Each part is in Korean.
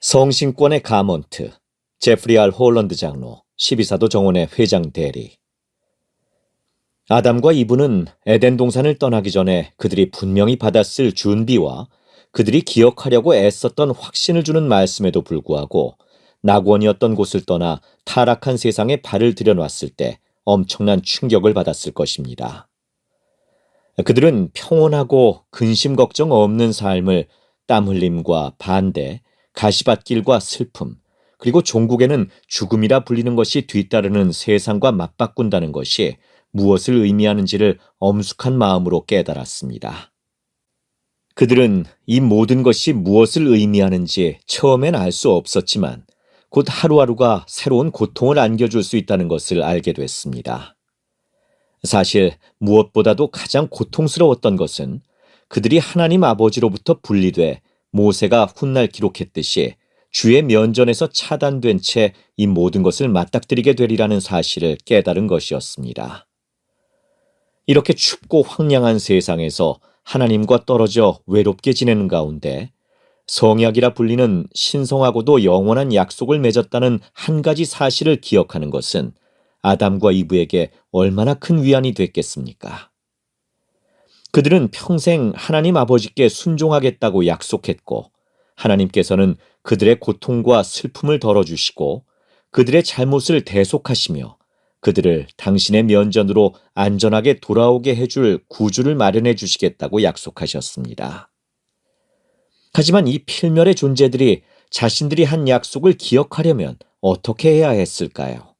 성신권의 가먼트, 제프리 R. 홀런드 장로, 12사도 정원의 회장 대리. 아담과 이브는 에덴 동산을 떠나기 전에 그들이 분명히 받았을 준비와 그들이 기억하려고 애썼던 확신을 주는 말씀에도 불구하고 낙원이었던 곳을 떠나 타락한 세상에 발을 들여놨을 때 엄청난 충격을 받았을 것입니다. 그들은 평온하고 근심 걱정 없는 삶을 땀 흘림과 반대, 가시밭길과 슬픔, 그리고 종국에는 죽음이라 불리는 것이 뒤따르는 세상과 맞바꾼다는 것이 무엇을 의미하는지를 엄숙한 마음으로 깨달았습니다. 그들은 이 모든 것이 무엇을 의미하는지 처음엔 알 수 없었지만 곧 하루하루가 새로운 고통을 안겨줄 수 있다는 것을 알게 됐습니다. 사실 무엇보다도 가장 고통스러웠던 것은 그들이 하나님 아버지로부터 분리돼 모세가 훗날 기록했듯이 주의 면전에서 차단된 채 이 모든 것을 맞닥뜨리게 되리라는 사실을 깨달은 것이었습니다. 이렇게 춥고 황량한 세상에서 하나님과 떨어져 외롭게 지내는 가운데 성약이라 불리는 신성하고도 영원한 약속을 맺었다는 한 가지 사실을 기억하는 것은 아담과 이브에게 얼마나 큰 위안이 됐겠습니까? 그들은 평생 하나님 아버지께 순종하겠다고 약속했고 하나님께서는 그들의 고통과 슬픔을 덜어주시고 그들의 잘못을 대속하시며 그들을 당신의 면전으로 안전하게 돌아오게 해줄 구주를 마련해 주시겠다고 약속하셨습니다. 하지만 이 필멸의 존재들이 자신들이 한 약속을 기억하려면 어떻게 해야 했을까요?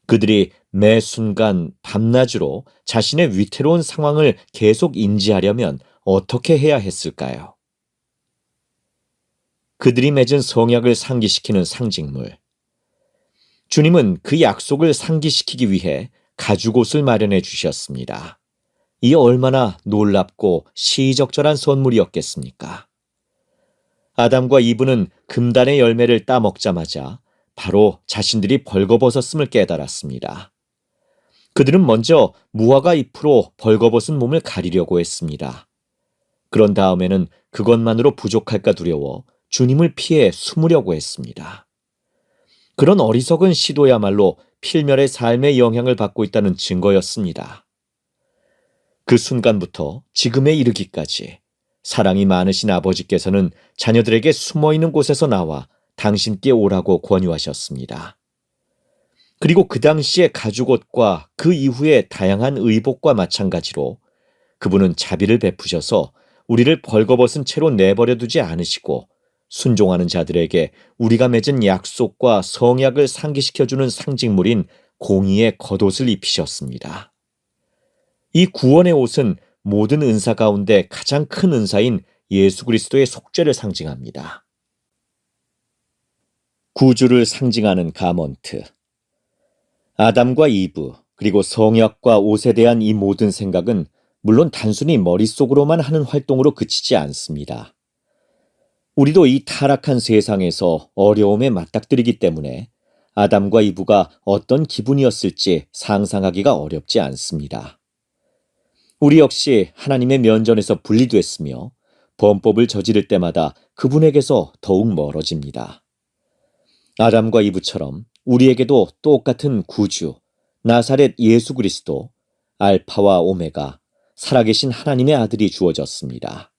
그들이 매 순간 밤낮으로 자신의 위태로운 상황을 계속 인지하려면 어떻게 해야 했을까요? 그들이 맺은 성약을 상기시키는 상징물. 주님은 그 약속을 상기시키기 위해 가죽옷을 마련해 주셨습니다. 이 얼마나 놀랍고 시의적절한 선물이었겠습니까? 아담과 이브는 금단의 열매를 따먹자마자 바로 자신들이 벌거벗었음을 깨달았습니다. 그들은 먼저 무화과 잎으로 벌거벗은 몸을 가리려고 했습니다. 그런 다음에는 그것만으로 부족할까 두려워 주님을 피해 숨으려고 했습니다. 그런 어리석은 시도야말로 필멸의 삶의 영향을 받고 있다는 증거였습니다. 그 순간부터 지금에 이르기까지 사랑이 많으신 아버지께서는 자녀들에게 숨어있는 곳에서 나와 당신께 오라고 권유하셨습니다. 그리고 그 당시의 가죽옷과 그 이후의 다양한 의복과 마찬가지로 그분은 자비를 베푸셔서 우리를 벌거벗은 채로 내버려 두지 않으시고 순종하는 자들에게 우리가 맺은 약속과 성약을 상기시켜주는 상징물인 공의의 겉옷을 입히셨습니다. 이 구원의 옷은 모든 은사 가운데 가장 큰 은사인 예수 그리스도의 속죄를 상징합니다. 구주를 상징하는 가먼트. 아담과 이브, 그리고 성약과 옷에 대한 이 모든 생각은 물론 단순히 머릿속으로만 하는 활동으로 그치지 않습니다. 우리도 이 타락한 세상에서 어려움에 맞닥뜨리기 때문에 아담과 이브가 어떤 기분이었을지 상상하기가 어렵지 않습니다. 우리 역시 하나님의 면전에서 분리됐으며 범법을 저지를 때마다 그분에게서 더욱 멀어집니다. 아담과 이브처럼 우리에게도 똑같은 구주, 나사렛 예수 그리스도, 알파와 오메가, 살아계신 하나님의 아들이 주어졌습니다.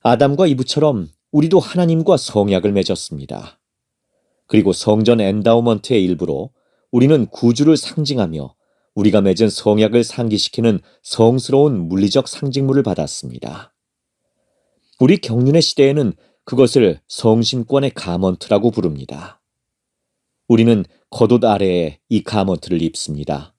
아담과 이브처럼 우리도 하나님과 성약을 맺었습니다. 그리고 성전 엔다우먼트의 일부로 우리는 구주를 상징하며 우리가 맺은 성약을 상기시키는 성스러운 물리적 상징물을 받았습니다. 우리 경륜의 시대에는 그것을 성신권의 가먼트라고 부릅니다. 우리는 겉옷 아래에 이 가먼트를 입습니다.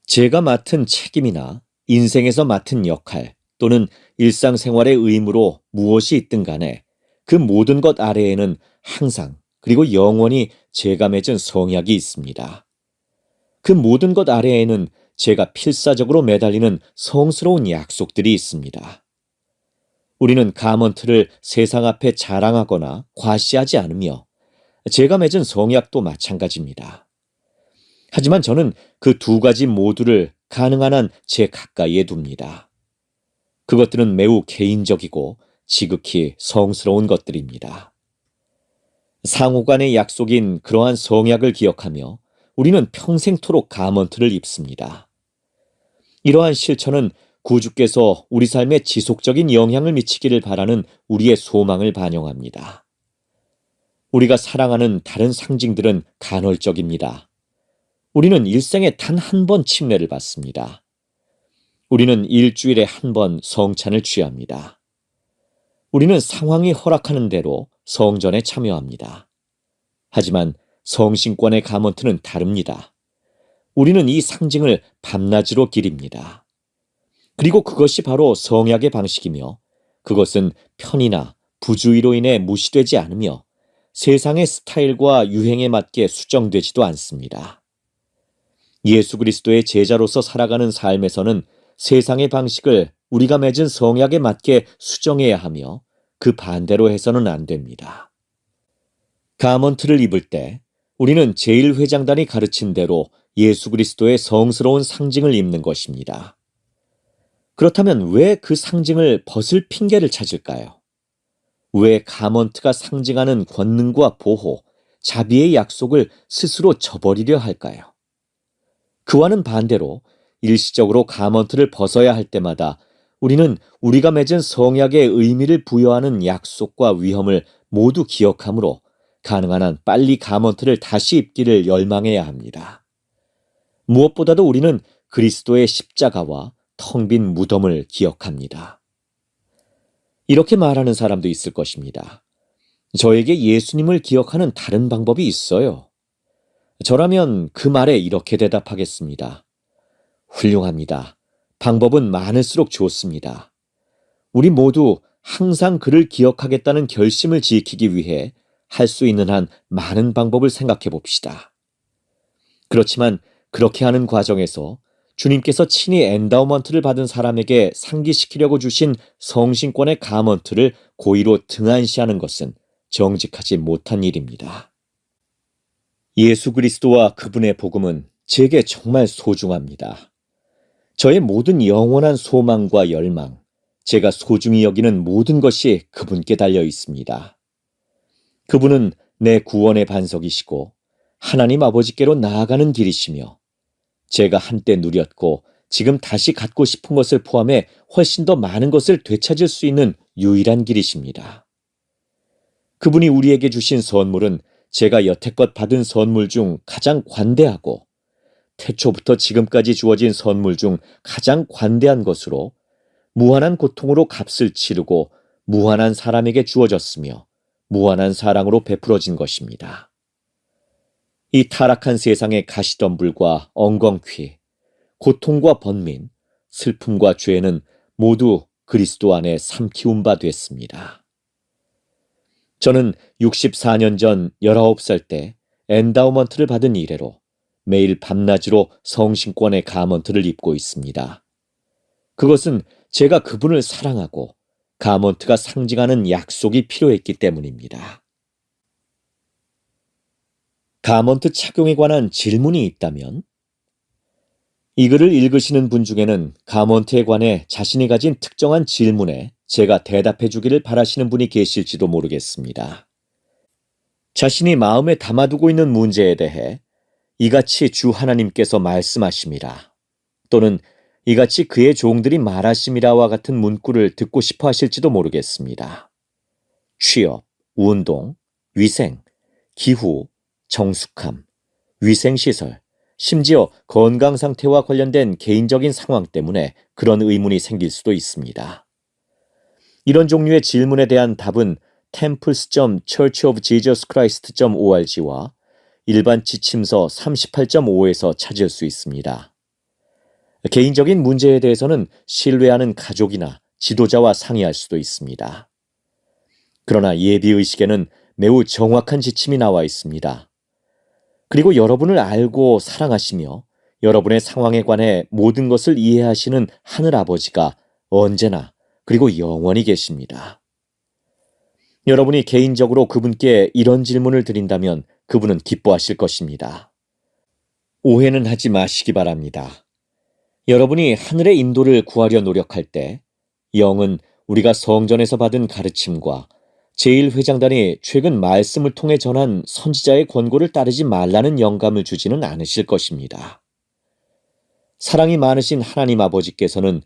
제가 맡은 책임이나 인생에서 맡은 역할 또는 일상생활의 의무로 무엇이 있든 간에 그 모든 것 아래에는 항상 그리고 영원히 제가 맺은 성약이 있습니다. 그 모든 것 아래에는 제가 필사적으로 매달리는 성스러운 약속들이 있습니다. 우리는 가먼트를 세상 앞에 자랑하거나 과시하지 않으며 제가 맺은 성약도 마찬가지입니다. 하지만 저는 그 두 가지 모두를 가능한 한 제 가까이에 둡니다. 그것들은 매우 개인적이고 지극히 성스러운 것들입니다. 상호간의 약속인 그러한 성약을 기억하며 우리는 평생토록 가먼트를 입습니다. 이러한 실천은 구주께서 우리 삶에 지속적인 영향을 미치기를 바라는 우리의 소망을 반영합니다. 우리가 사랑하는 다른 상징들은 간헐적입니다. 우리는 일생에 단 한 번 침례를 받습니다. 우리는 일주일에 한 번 성찬을 취합니다. 우리는 상황이 허락하는 대로 성전에 참여합니다. 하지만 성신권의 가먼트는 다릅니다. 우리는 이 상징을 밤낮으로 기립니다. 그리고 그것이 바로 성약의 방식이며 그것은 편의나 부주의로 인해 무시되지 않으며 세상의 스타일과 유행에 맞게 수정되지도 않습니다. 예수 그리스도의 제자로서 살아가는 삶에서는 세상의 방식을 우리가 맺은 성약에 맞게 수정해야 하며 그 반대로 해서는 안 됩니다. 가먼트를 입을 때 우리는 제1회장단이 가르친 대로 예수 그리스도의 성스러운 상징을 입는 것입니다. 그렇다면 왜 그 상징을 벗을 핑계를 찾을까요? 왜 가먼트가 상징하는 권능과 보호, 자비의 약속을 스스로 저버리려 할까요? 그와는 반대로 일시적으로 가먼트를 벗어야 할 때마다 우리는 우리가 맺은 성약의 의미를 부여하는 약속과 위험을 모두 기억하므로 가능한 한 빨리 가먼트를 다시 입기를 열망해야 합니다. 무엇보다도 우리는 그리스도의 십자가와 텅 빈 무덤을 기억합니다. 이렇게 말하는 사람도 있을 것입니다. 저에게 예수님을 기억하는 다른 방법이 있어요. 저라면 그 말에 이렇게 대답하겠습니다. 훌륭합니다. 방법은 많을수록 좋습니다. 우리 모두 항상 그를 기억하겠다는 결심을 지키기 위해 할 수 있는 한 많은 방법을 생각해 봅시다. 그렇지만 그렇게 하는 과정에서 주님께서 친히 엔다우먼트를 받은 사람에게 상기시키려고 주신 성신권의 가먼트를 고의로 등한시하는 것은 정직하지 못한 일입니다. 예수 그리스도와 그분의 복음은 제게 정말 소중합니다. 저의 모든 영원한 소망과 열망, 제가 소중히 여기는 모든 것이 그분께 달려 있습니다. 그분은 내 구원의 반석이시고 하나님 아버지께로 나아가는 길이시며 제가 한때 누렸고 지금 다시 갖고 싶은 것을 포함해 훨씬 더 많은 것을 되찾을 수 있는 유일한 길이십니다. 그분이 우리에게 주신 선물은 제가 여태껏 받은 선물 중 가장 관대하고 태초부터 지금까지 주어진 선물 중 가장 관대한 것으로 무한한 고통으로 값을 치르고 무한한 사람에게 주어졌으며 무한한 사랑으로 베풀어진 것입니다. 이 타락한 세상의 가시덤불과 엉겅퀴, 고통과 번민, 슬픔과 죄는 모두 그리스도 안에 삼키운 바 됐습니다. 저는 64년 전 19살 때 엔다우먼트를 받은 이래로 매일 밤낮으로 성신권의 가먼트를 입고 있습니다. 그것은 제가 그분을 사랑하고 가먼트가 상징하는 약속이 필요했기 때문입니다. 가먼트 착용에 관한 질문이 있다면? 이 글을 읽으시는 분 중에는 가먼트에 관해 자신이 가진 특정한 질문에 제가 대답해 주기를 바라시는 분이 계실지도 모르겠습니다. 자신이 마음에 담아두고 있는 문제에 대해 이같이 주 하나님께서 말씀하심이라 또는 이같이 그의 종들이 말하심이라와 같은 문구를 듣고 싶어 하실지도 모르겠습니다. 취업, 운동, 위생, 기후, 정숙함, 위생시설, 심지어 건강 상태와 관련된 개인적인 상황 때문에 그런 의문이 생길 수도 있습니다. 이런 종류의 질문에 대한 답은 temples.churchofjesuschrist.org와 일반 지침서 38.5에서 찾을 수 있습니다. 개인적인 문제에 대해서는 신뢰하는 가족이나 지도자와 상의할 수도 있습니다. 그러나 예비의식에는 매우 정확한 지침이 나와 있습니다. 그리고 여러분을 알고 사랑하시며 여러분의 상황에 관해 모든 것을 이해하시는 하늘아버지가 언제나 그리고 영원히 계십니다. 여러분이 개인적으로 그분께 이런 질문을 드린다면 그분은 기뻐하실 것입니다. 오해는 하지 마시기 바랍니다. 여러분이 하늘의 인도를 구하려 노력할 때 영은 우리가 성전에서 받은 가르침과 제1회장단이 최근 말씀을 통해 전한 선지자의 권고를 따르지 말라는 영감을 주지는 않으실 것입니다. 사랑이 많으신 하나님 아버지께서는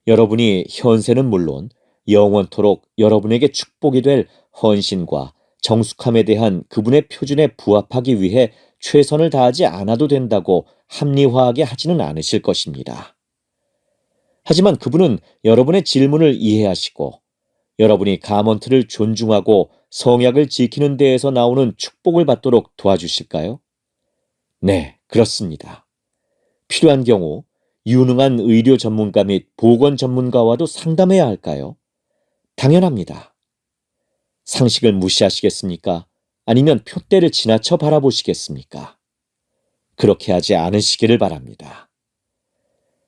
여러분이 현세는 물론 영원토록 여러분에게 축복이 될 헌신과 정숙함에 대한 그분의 표준에 부합하기 위해 최선을 다하지 않아도 된다고 합리화하게 하지는 않으실 것입니다. 하지만 그분은 여러분의 질문을 이해하시고 여러분이 가먼트를 존중하고 성약을 지키는 데에서 나오는 축복을 받도록 도와주실까요? 네, 그렇습니다. 필요한 경우 유능한 의료 전문가 및 보건 전문가와도 상담해야 할까요? 당연합니다. 상식을 무시하시겠습니까? 아니면 표대를 지나쳐 바라보시겠습니까? 그렇게 하지 않으시기를 바랍니다.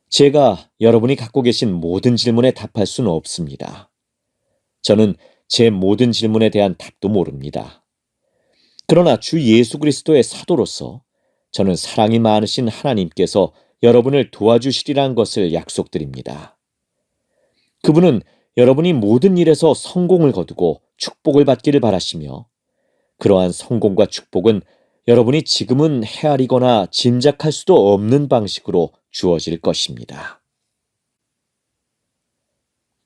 제가 여러분이 갖고 계신 모든 질문에 답할 수는 없습니다. 저는 제 모든 질문에 대한 답도 모릅니다. 그러나 주 예수 그리스도의 사도로서 저는 사랑이 많으신 하나님께서 여러분을 도와주시리라는 것을 약속드립니다. 그분은 여러분이 모든 일에서 성공을 거두고 축복을 받기를 바라시며 그러한 성공과 축복은 여러분이 지금은 헤아리거나 짐작할 수도 없는 방식으로 주어질 것입니다.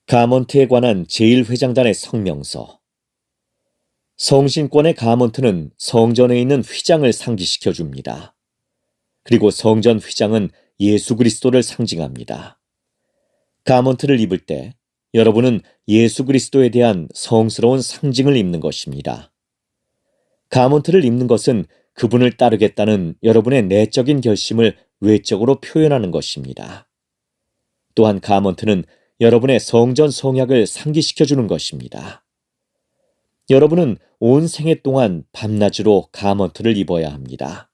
가먼트에 관한 제1회장단의 성명서. 성신권의 가먼트는 성전에 있는 휘장을 상기시켜 줍니다. 그리고 성전 휘장은 예수 그리스도를 상징합니다. 가먼트를 입을 때 여러분은 예수 그리스도에 대한 성스러운 상징을 입는 것입니다. 가먼트를 입는 것은 그분을 따르겠다는 여러분의 내적인 결심을 외적으로 표현하는 것입니다. 또한 가먼트는 여러분의 성전 성약을 상기시켜 주는 것입니다. 여러분은 온 생애 동안 밤낮으로 가먼트를 입어야 합니다.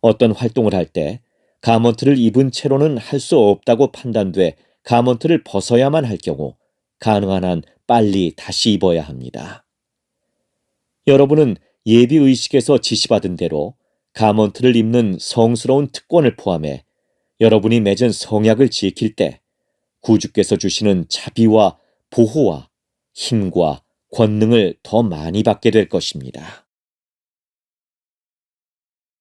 어떤 활동을 할 때 가먼트를 입은 채로는 할 수 없다고 판단돼 가먼트를 벗어야만 할 경우 가능한 한 빨리 다시 입어야 합니다. 여러분은 예비의식에서 지시받은 대로 가먼트를 입는 성스러운 특권을 포함해 여러분이 맺은 성약을 지킬 때 구주께서 주시는 자비와 보호와 힘과 권능을 더 많이 받게 될 것입니다.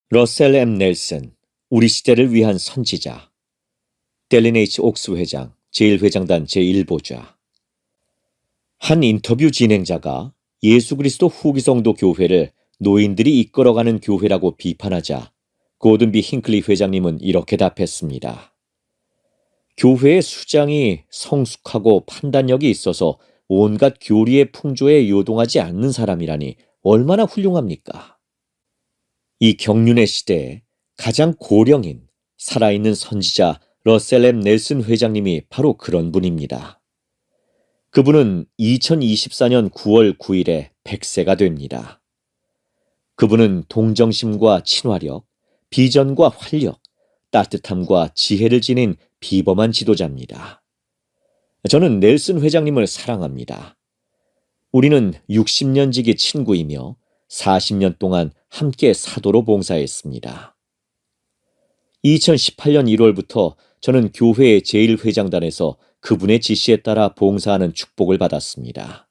러셀 M. 넬슨, 우리 시대를 위한 선지자. 델린 H. 옥스 회장, 제1회장단 제1보좌. 한 인터뷰 진행자가 예수 그리스도 후기 성도 교회를 노인들이 이끌어가는 교회라고 비판하자 고든 B. 힌클리 회장님은 이렇게 답했습니다. 교회의 수장이 성숙하고 판단력이 있어서 온갖 교리의 풍조에 요동하지 않는 사람이라니 얼마나 훌륭합니까? 이 경륜의 시대에 가장 고령인 살아있는 선지자 러셀 M. 넬슨 회장님이 바로 그런 분입니다. 그분은 2024년 9월 9일에 100세가 됩니다. 그분은 동정심과 친화력, 비전과 활력, 따뜻함과 지혜를 지닌 비범한 지도자입니다. 저는 넬슨 회장님을 사랑합니다. 우리는 60년 지기 친구이며 40년 동안 함께 사도로 봉사했습니다. 2018년 1월부터 저는 교회의 제1회장단에서 그분의 지시에 따라 봉사하는 축복을 받았습니다.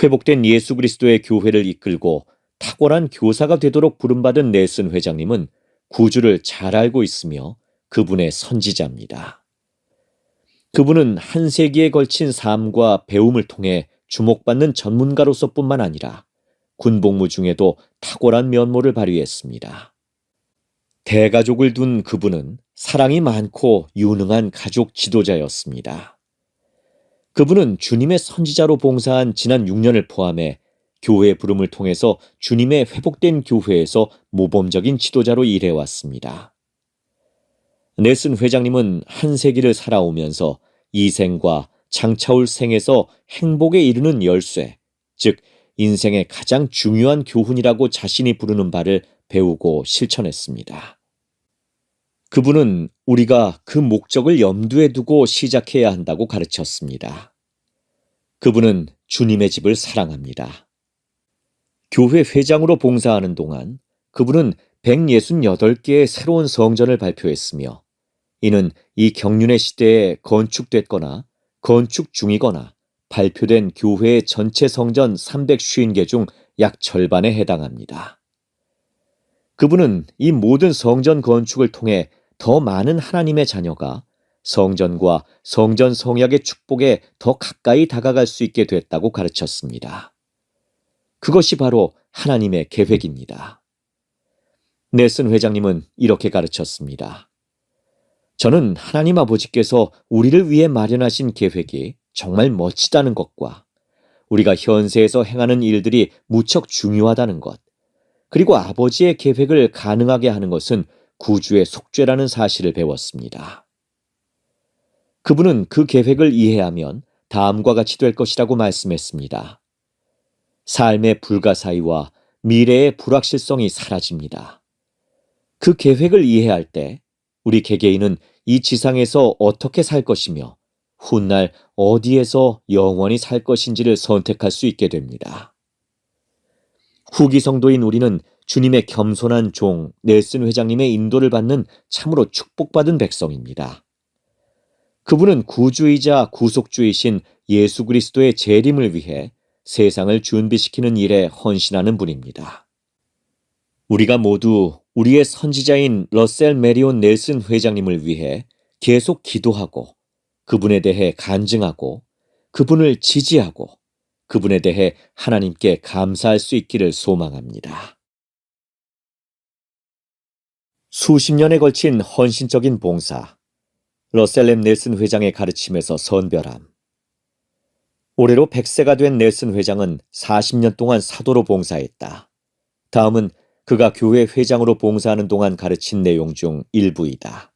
회복된 예수 그리스도의 교회를 이끌고 탁월한 교사가 되도록 부름받은 넬슨 회장님은 구주를 잘 알고 있으며 그분의 선지자입니다. 그분은 한 세기에 걸친 삶과 배움을 통해 주목받는 전문가로서뿐만 아니라 군복무 중에도 탁월한 면모를 발휘했습니다. 대가족을 둔 그분은 사랑이 많고 유능한 가족 지도자였습니다. 그분은 주님의 선지자로 봉사한 지난 6년을 포함해 교회 부름을 통해서 주님의 회복된 교회에서 모범적인 지도자로 일해왔습니다. 넬슨 회장님은 한 세기를 살아오면서 이 생과 장차올 생에서 행복에 이르는 열쇠, 즉 인생의 가장 중요한 교훈이라고 자신이 부르는 바를 배우고 실천했습니다. 그분은 우리가 그 목적을 염두에 두고 시작해야 한다고 가르쳤습니다. 그분은 주님의 집을 사랑합니다. 교회 회장으로 봉사하는 동안 그분은 168개의 새로운 성전을 발표했으며 이는 이 경륜의 시대에 건축됐거나 건축 중이거나 발표된 교회의 전체 성전 350개 중 약 절반에 해당합니다. 그분은 이 모든 성전 건축을 통해 더 많은 하나님의 자녀가 성전과 성전 성약의 축복에 더 가까이 다가갈 수 있게 됐다고 가르쳤습니다. 그것이 바로 하나님의 계획입니다. 넬슨 회장님은 이렇게 가르쳤습니다. 저는 하나님 아버지께서 우리를 위해 마련하신 계획이 정말 멋지다는 것과 우리가 현세에서 행하는 일들이 무척 중요하다는 것, 그리고 아버지의 계획을 가능하게 하는 것은 구주의 속죄라는 사실을 배웠습니다. 그분은 그 계획을 이해하면 다음과 같이 될 것이라고 말씀했습니다. 삶의 불가사의와 미래의 불확실성이 사라집니다. 그 계획을 이해할 때 우리 개개인은 이 지상에서 어떻게 살 것이며 훗날 어디에서 영원히 살 것인지를 선택할 수 있게 됩니다. 후기 성도인 우리는 주님의 겸손한 종 넬슨 회장님의 인도를 받는 참으로 축복받은 백성입니다. 그분은 구주이자 구속주이신 예수 그리스도의 재림을 위해 세상을 준비시키는 일에 헌신하는 분입니다. 우리가 모두 우리의 선지자인 러셀 메리온 넬슨 회장님을 위해 계속 기도하고 그분에 대해 간증하고 그분을 지지하고 그분에 대해 하나님께 감사할 수 있기를 소망합니다. 수십 년에 걸친 헌신적인 봉사, 러셀 M. 넬슨 회장의 가르침에서 선별함. 올해로 100세가 된 넬슨 회장은 40년 동안 사도로 봉사했다. 다음은 그가 교회 회장으로 봉사하는 동안 가르친 내용 중 일부이다.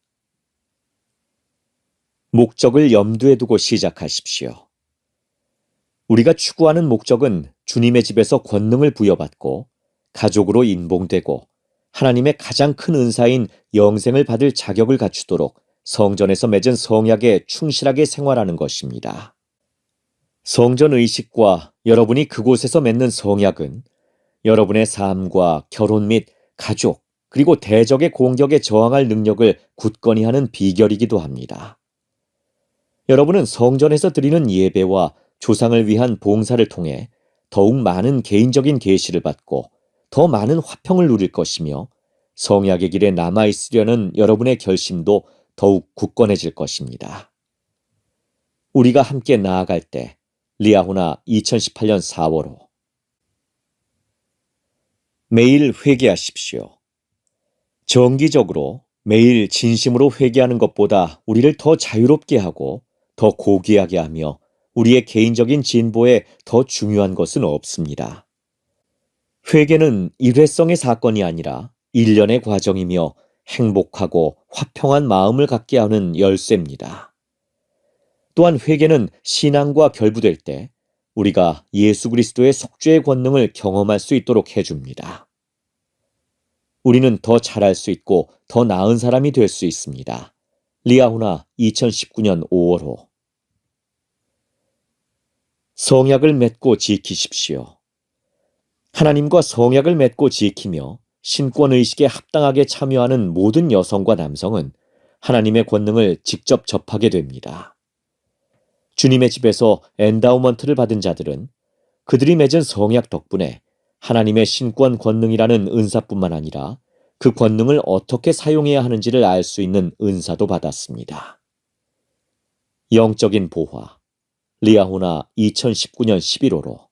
목적을 염두에 두고 시작하십시오. 우리가 추구하는 목적은 주님의 집에서 권능을 부여받고 가족으로 인봉되고 하나님의 가장 큰 은사인 영생을 받을 자격을 갖추도록 성전에서 맺은 성약에 충실하게 생활하는 것입니다. 성전 의식과 여러분이 그곳에서 맺는 성약은 여러분의 삶과 결혼 및 가족 그리고 대적의 공격에 저항할 능력을 굳건히 하는 비결이기도 합니다. 여러분은 성전에서 드리는 예배와 조상을 위한 봉사를 통해 더욱 많은 개인적인 계시를 받고 더 많은 화평을 누릴 것이며 성약의 길에 남아있으려는 여러분의 결심도 더욱 굳건해질 것입니다. 우리가 함께 나아갈 때 리아호나 2018년 4월호 매일 회개하십시오. 정기적으로 매일 진심으로 회개하는 것보다 우리를 더 자유롭게 하고 더 고귀하게 하며 우리의 개인적인 진보에 더 중요한 것은 없습니다. 회개는 일회성의 사건이 아니라 일련의 과정이며 행복하고 화평한 마음을 갖게 하는 열쇠입니다. 또한 회개는 신앙과 결부될 때 우리가 예수 그리스도의 속죄의 권능을 경험할 수 있도록 해줍니다. 우리는 더 잘할 수 있고 더 나은 사람이 될 수 있습니다. 리아호나 2019년 5월호 성약을 맺고 지키십시오. 하나님과 성약을 맺고 지키며 신권의식에 합당하게 참여하는 모든 여성과 남성은 하나님의 권능을 직접 접하게 됩니다. 주님의 집에서 엔다우먼트를 받은 자들은 그들이 맺은 성약 덕분에 하나님의 신권 권능이라는 은사뿐만 아니라 그 권능을 어떻게 사용해야 하는지를 알 수 있는 은사도 받았습니다. 영적인 보화 리아호나 2019년 11월호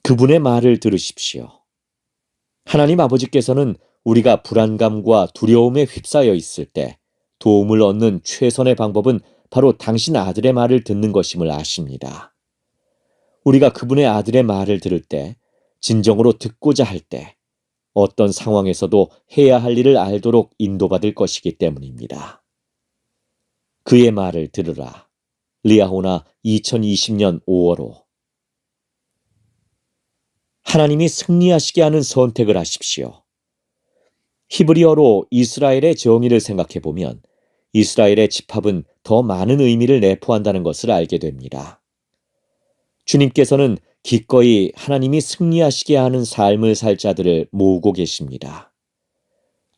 그분의 말을 들으십시오. 하나님 아버지께서는 우리가 불안감과 두려움에 휩싸여 있을 때 도움을 얻는 최선의 방법은 바로 당신 아들의 말을 듣는 것임을 아십니다. 우리가 그분의 아들의 말을 들을 때, 진정으로 듣고자 할 때, 어떤 상황에서도 해야 할 일을 알도록 인도받을 것이기 때문입니다. 그의 말을 들으라. 리아호나 2020년 5월호 하나님이 승리하시게 하는 선택을 하십시오. 히브리어로 이스라엘의 정의를 생각해보면 이스라엘의 집합은 더 많은 의미를 내포한다는 것을 알게 됩니다. 주님께서는 기꺼이 하나님이 승리하시게 하는 삶을 살 자들을 모으고 계십니다.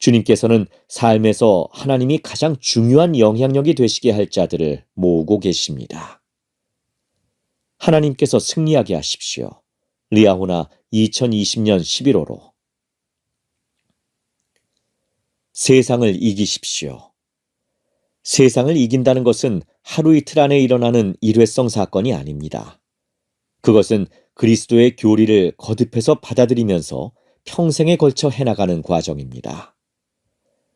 주님께서는 삶에서 하나님이 가장 중요한 영향력이 되시게 할 자들을 모으고 계십니다. 하나님께서 승리하게 하십시오. 리아호나 2020년 11호로. 세상을 이기십시오. 세상을 이긴다는 것은 하루 이틀 안에 일어나는 일회성 사건이 아닙니다. 그것은 그리스도의 교리를 거듭해서 받아들이면서 평생에 걸쳐 해나가는 과정입니다.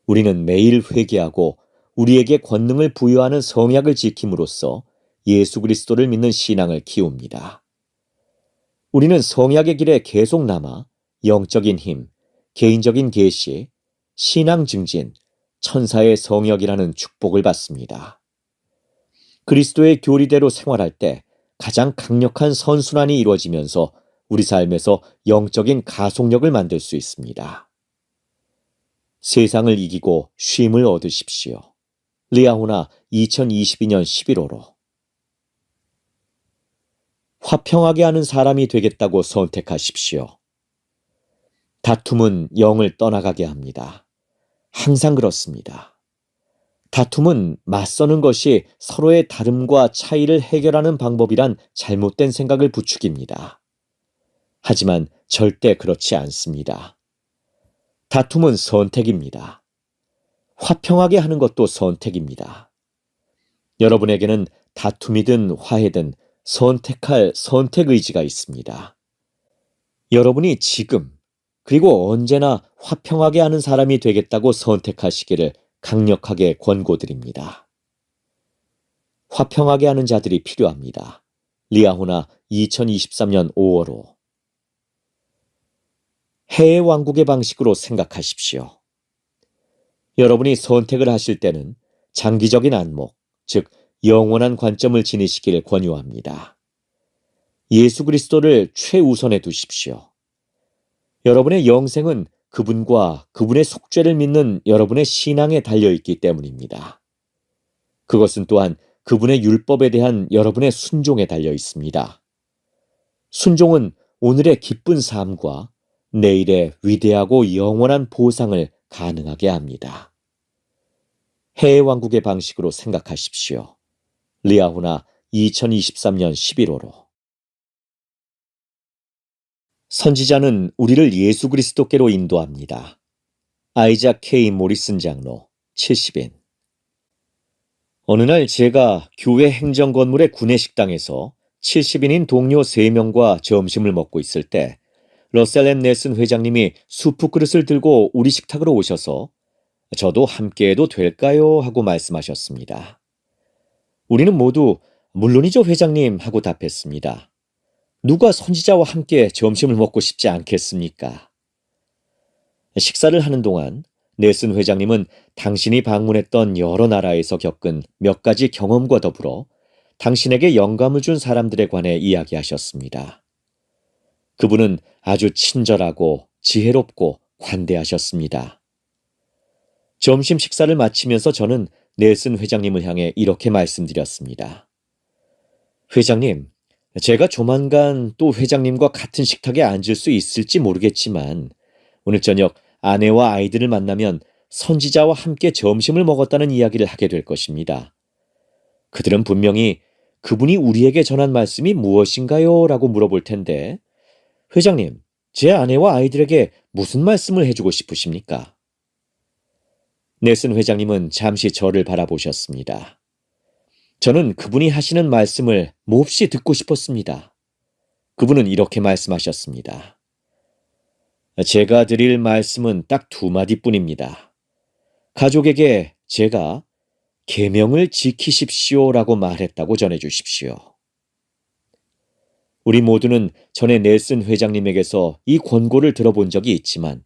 우리는 매일 회개하고 우리에게 권능을 부여하는 성약을 지킴으로써 예수 그리스도를 믿는 신앙을 키웁니다. 우리는 성약의 길에 계속 남아 영적인 힘, 개인적인 계시, 신앙 증진, 천사의 성역이라는 축복을 받습니다. 그리스도의 교리대로 생활할 때 가장 강력한 선순환이 이루어지면서 우리 삶에서 영적인 가속력을 만들 수 있습니다. 세상을 이기고 쉼을 얻으십시오. 리아호나 2022년 11호로. 화평하게 하는 사람이 되겠다고 선택하십시오. 다툼은 영을 떠나가게 합니다. 항상 그렇습니다. 다툼은 맞서는 것이 서로의 다름과 차이를 해결하는 방법이란 잘못된 생각을 부추깁니다. 하지만 절대 그렇지 않습니다. 다툼은 선택입니다. 화평하게 하는 것도 선택입니다. 여러분에게는 다툼이든 화해든 선택할 선택 의지가 있습니다. 여러분이 지금 그리고 언제나 화평하게 하는 사람이 되겠다고 선택하시기를 강력하게 권고드립니다. 화평하게 하는 자들이 필요합니다. 리아호나 2023년 5월호. 해의 왕국의 방식으로 생각하십시오. 여러분이 선택을 하실 때는 장기적인 안목, 즉 영원한 관점을 지니시길 권유합니다. 예수 그리스도를 최우선에 두십시오. 여러분의 영생은 그분과 그분의 속죄를 믿는 여러분의 신앙에 달려있기 때문입니다. 그것은 또한 그분의 율법에 대한 여러분의 순종에 달려 있습니다. 순종은 오늘의 기쁜 삶과 내일의 위대하고 영원한 보상을 가능하게 합니다. 해의 왕국의 방식으로 생각하십시오. 리아호나 2023년 11호로. 선지자는 우리를 예수 그리스도께로 인도합니다. 아이작 K. 모리슨 장로, 70인. 어느 날 제가 교회 행정 건물의 구내식당에서 70인인 동료 3명과 점심을 먹고 있을 때 러셀 엠 넬슨 회장님이 수프 그릇을 들고 우리 식탁으로 오셔서 저도 함께해도 될까요? 하고 말씀하셨습니다. 우리는 모두 물론이죠 회장님 하고 답했습니다. 누가 선지자와 함께 점심을 먹고 싶지 않겠습니까? 식사를 하는 동안 넬슨 회장님은 당신이 방문했던 여러 나라에서 겪은 몇 가지 경험과 더불어 당신에게 영감을 준 사람들에 관해 이야기하셨습니다. 그분은 아주 친절하고 지혜롭고 관대하셨습니다. 점심 식사를 마치면서 저는 넬슨 회장님을 향해 이렇게 말씀드렸습니다. 회장님, 제가 조만간 또 회장님과 같은 식탁에 앉을 수 있을지 모르겠지만 오늘 저녁 아내와 아이들을 만나면 선지자와 함께 점심을 먹었다는 이야기를 하게 될 것입니다. 그들은 분명히 그분이 우리에게 전한 말씀이 무엇인가요? 라고 물어볼 텐데 회장님, 제 아내와 아이들에게 무슨 말씀을 해주고 싶으십니까? 넬슨 회장님은 잠시 저를 바라보셨습니다. 저는 그분이 하시는 말씀을 몹시 듣고 싶었습니다. 그분은 이렇게 말씀하셨습니다. 제가 드릴 말씀은 딱 2마디뿐입니다. 가족에게 제가 계명을 지키십시오라고 말했다고 전해주십시오. 우리 모두는 전에 넬슨 회장님에게서 이 권고를 들어본 적이 있지만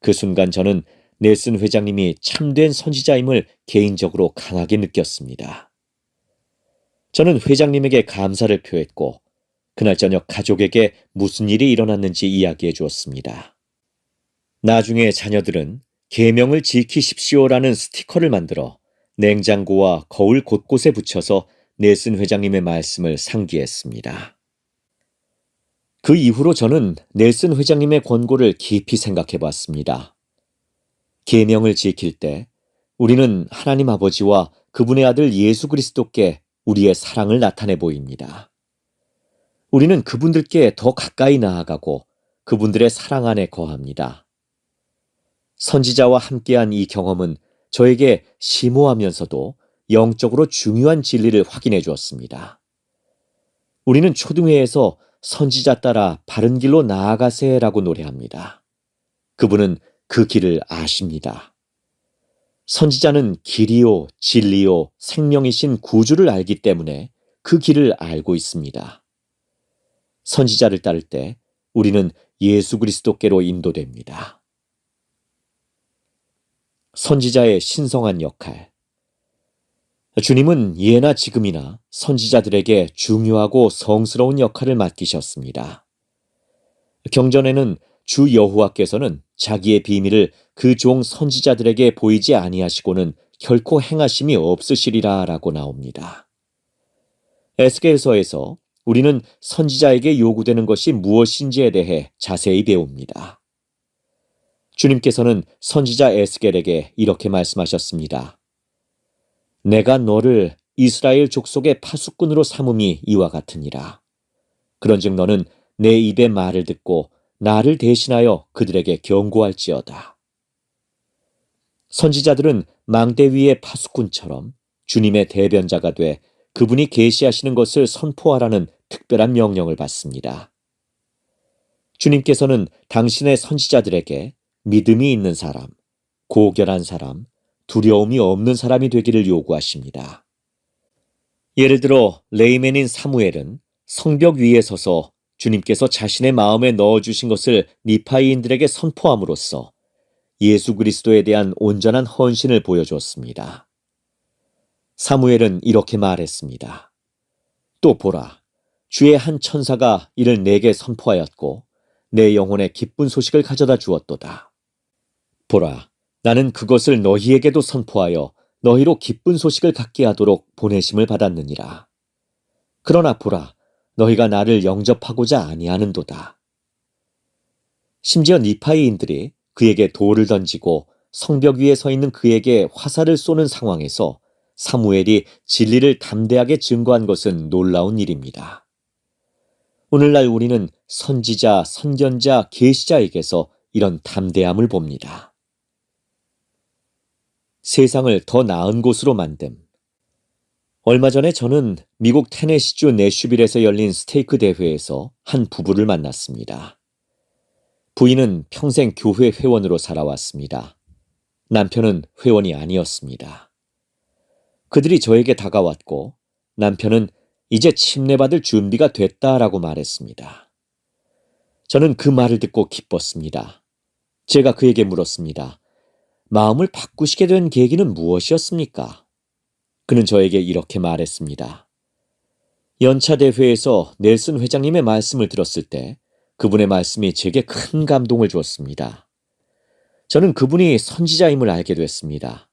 그 순간 저는 넬슨 회장님이 참된 선지자임을 개인적으로 강하게 느꼈습니다. 저는 회장님에게 감사를 표했고 그날 저녁 가족에게 무슨 일이 일어났는지 이야기해 주었습니다. 나중에 자녀들은 계명을 지키십시오라는 스티커를 만들어 냉장고와 거울 곳곳에 붙여서 넬슨 회장님의 말씀을 상기했습니다. 그 이후로 저는 넬슨 회장님의 권고를 깊이 생각해 봤습니다. 계명을 지킬 때 우리는 하나님 아버지와 그분의 아들 예수 그리스도께 우리의 사랑을 나타내 보입니다. 우리는 그분들께 더 가까이 나아가고 그분들의 사랑 안에 거합니다. 선지자와 함께한 이 경험은 저에게 심오하면서도 영적으로 중요한 진리를 확인해 주었습니다. 우리는 초등회에서 선지자 따라 바른 길로 나아가세라고 노래합니다. 그분은 그 길을 아십니다. 선지자는 길이요, 진리요, 생명이신 구주를 알기 때문에 그 길을 알고 있습니다. 선지자를 따를 때 우리는 예수 그리스도께로 인도됩니다. 선지자의 신성한 역할. 주님은 예나 지금이나 선지자들에게 중요하고 성스러운 역할을 맡기셨습니다. 경전에는 주 여호와께서는 자기의 비밀을 그 종 선지자들에게 보이지 아니하시고는 결코 행하심이 없으시리라 라고 나옵니다. 에스겔서에서 우리는 선지자에게 요구되는 것이 무엇인지에 대해 자세히 배웁니다. 주님께서는 선지자 에스겔에게 이렇게 말씀하셨습니다. 내가 너를 이스라엘 족속의 파수꾼으로 삼음이 이와 같으니라. 그런즉 너는 내 입의 말을 듣고 나를 대신하여 그들에게 경고할지어다. 선지자들은 망대 위의 파수꾼처럼 주님의 대변자가 돼 그분이 계시하시는 것을 선포하라는 특별한 명령을 받습니다. 주님께서는 당신의 선지자들에게 믿음이 있는 사람, 고결한 사람, 두려움이 없는 사람이 되기를 요구하십니다. 예를 들어 레이맨인 사무엘은 성벽 위에 서서 주님께서 자신의 마음에 넣어주신 것을 니파이인들에게 선포함으로써 예수 그리스도에 대한 온전한 헌신을 보여주었습니다. 사무엘은 이렇게 말했습니다. 또 보라, 주의 한 천사가 이를 내게 선포하였고 내 영혼에 기쁜 소식을 가져다 주었도다. 보라, 나는 그것을 너희에게도 선포하여 너희로 기쁜 소식을 갖게 하도록 보내심을 받았느니라. 그러나 보라, 너희가 나를 영접하고자 아니하는도다. 심지어 니파이인들이 그에게 돌을 던지고 성벽 위에 서 있는 그에게 화살을 쏘는 상황에서 사무엘이 진리를 담대하게 증거한 것은 놀라운 일입니다. 오늘날 우리는 선지자, 선견자, 계시자에게서 이런 담대함을 봅니다. 세상을 더 나은 곳으로 만듦. 얼마 전에 저는 미국 테네시주 내슈빌에서 열린 스테이크 대회에서 한 부부를 만났습니다. 부인은 평생 교회 회원으로 살아왔습니다. 남편은 회원이 아니었습니다. 그들이 저에게 다가왔고 남편은 이제 침례받을 준비가 됐다라고 말했습니다. 저는 그 말을 듣고 기뻤습니다. 제가 그에게 물었습니다. 마음을 바꾸시게 된 계기는 무엇이었습니까? 그는 저에게 이렇게 말했습니다. 연차 대회에서 넬슨 회장님의 말씀을 들었을 때 그분의 말씀이 제게 큰 감동을 주었습니다. 저는 그분이 선지자임을 알게 됐습니다.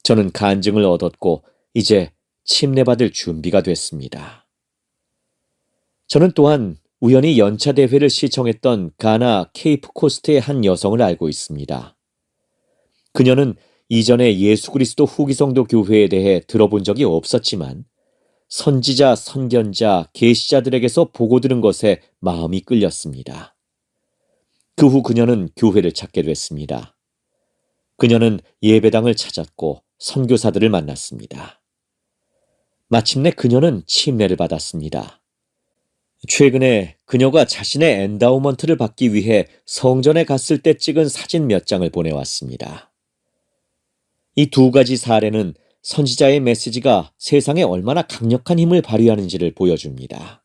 저는 간증을 얻었고 이제 침례받을 준비가 됐습니다. 저는 또한 우연히 연차 대회를 시청했던 가나 케이프 코스트의 한 여성을 알고 있습니다. 그녀는 이전에 예수 그리스도 후기성도 교회에 대해 들어본 적이 없었지만 선지자, 선견자, 계시자들에게서 보고 들은 것에 마음이 끌렸습니다. 그 후 그녀는 교회를 찾게 됐습니다. 그녀는 예배당을 찾았고 선교사들을 만났습니다. 마침내 그녀는 침례를 받았습니다. 최근에 그녀가 자신의 엔다우먼트를 받기 위해 성전에 갔을 때 찍은 사진 몇 장을 보내왔습니다. 이 두 가지 사례는 선지자의 메시지가 세상에 얼마나 강력한 힘을 발휘하는지를 보여줍니다.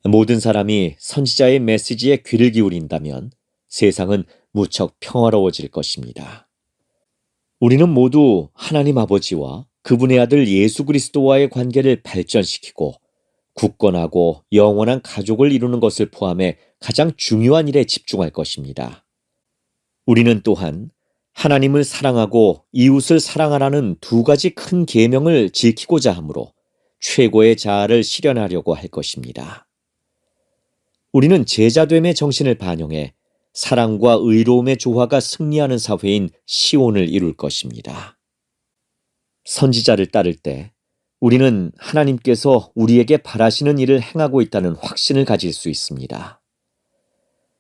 모든 사람이 선지자의 메시지에 귀를 기울인다면 세상은 무척 평화로워질 것입니다. 우리는 모두 하나님 아버지와 그분의 아들 예수 그리스도와의 관계를 발전시키고 굳건하고 영원한 가족을 이루는 것을 포함해 가장 중요한 일에 집중할 것입니다. 우리는 또한 하나님을 사랑하고 이웃을 사랑하라는 두 가지 큰 계명을 지키고자 하므로 최고의 자아를 실현하려고 할 것입니다. 우리는 제자됨의 정신을 반영해 사랑과 의로움의 조화가 승리하는 사회인 시온을 이룰 것입니다. 선지자를 따를 때 우리는 하나님께서 우리에게 바라시는 일을 행하고 있다는 확신을 가질 수 있습니다.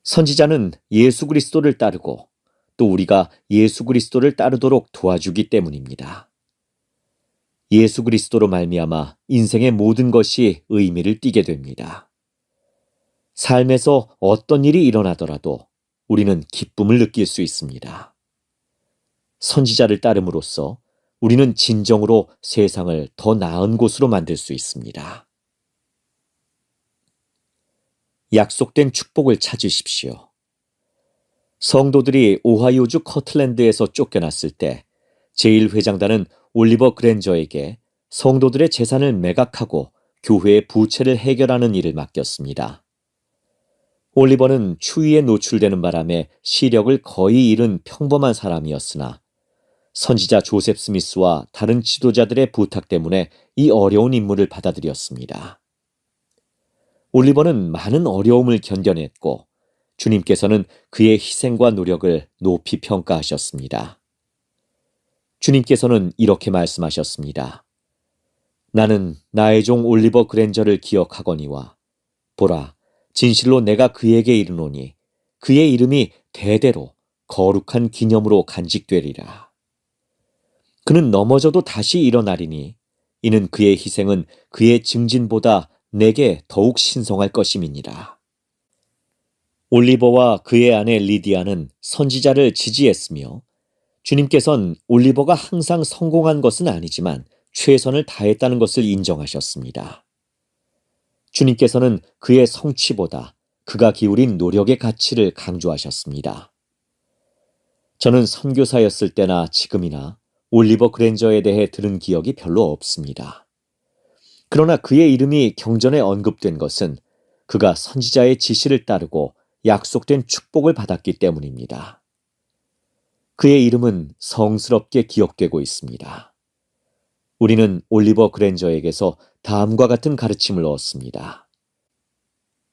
선지자는 예수 그리스도를 따르고 또 우리가 예수 그리스도를 따르도록 도와주기 때문입니다. 예수 그리스도로 말미암아 인생의 모든 것이 의미를 띠게 됩니다. 삶에서 어떤 일이 일어나더라도 우리는 기쁨을 느낄 수 있습니다. 선지자를 따름으로써 우리는 진정으로 세상을 더 나은 곳으로 만들 수 있습니다. 약속된 축복을 찾으십시오. 성도들이 오하이오주 커틀랜드에서 쫓겨났을 때 제1회장단은 올리버 그랜저에게 성도들의 재산을 매각하고 교회의 부채를 해결하는 일을 맡겼습니다. 올리버는 추위에 노출되는 바람에 시력을 거의 잃은 평범한 사람이었으나 선지자 조셉 스미스와 다른 지도자들의 부탁 때문에 이 어려운 임무를 받아들였습니다. 올리버는 많은 어려움을 견뎌냈고 주님께서는 그의 희생과 노력을 높이 평가하셨습니다. 주님께서는 이렇게 말씀하셨습니다. 나는 나의 종 올리버 그랜저를 기억하거니와 보라, 진실로 내가 그에게 이르노니 그의 이름이 대대로 거룩한 기념으로 간직되리라. 그는 넘어져도 다시 일어나리니 이는 그의 희생은 그의 증진보다 내게 더욱 신성할 것임이니라. 올리버와 그의 아내 리디아는 선지자를 지지했으며 주님께서는 올리버가 항상 성공한 것은 아니지만 최선을 다했다는 것을 인정하셨습니다. 주님께서는 그의 성취보다 그가 기울인 노력의 가치를 강조하셨습니다. 저는 선교사였을 때나 지금이나 올리버 그랜저에 대해 들은 기억이 별로 없습니다. 그러나 그의 이름이 경전에 언급된 것은 그가 선지자의 지시를 따르고 약속된 축복을 받았기 때문입니다. 그의 이름은 성스럽게 기억되고 있습니다. 우리는 올리버 그랜저에게서 다음과 같은 가르침을 얻습니다.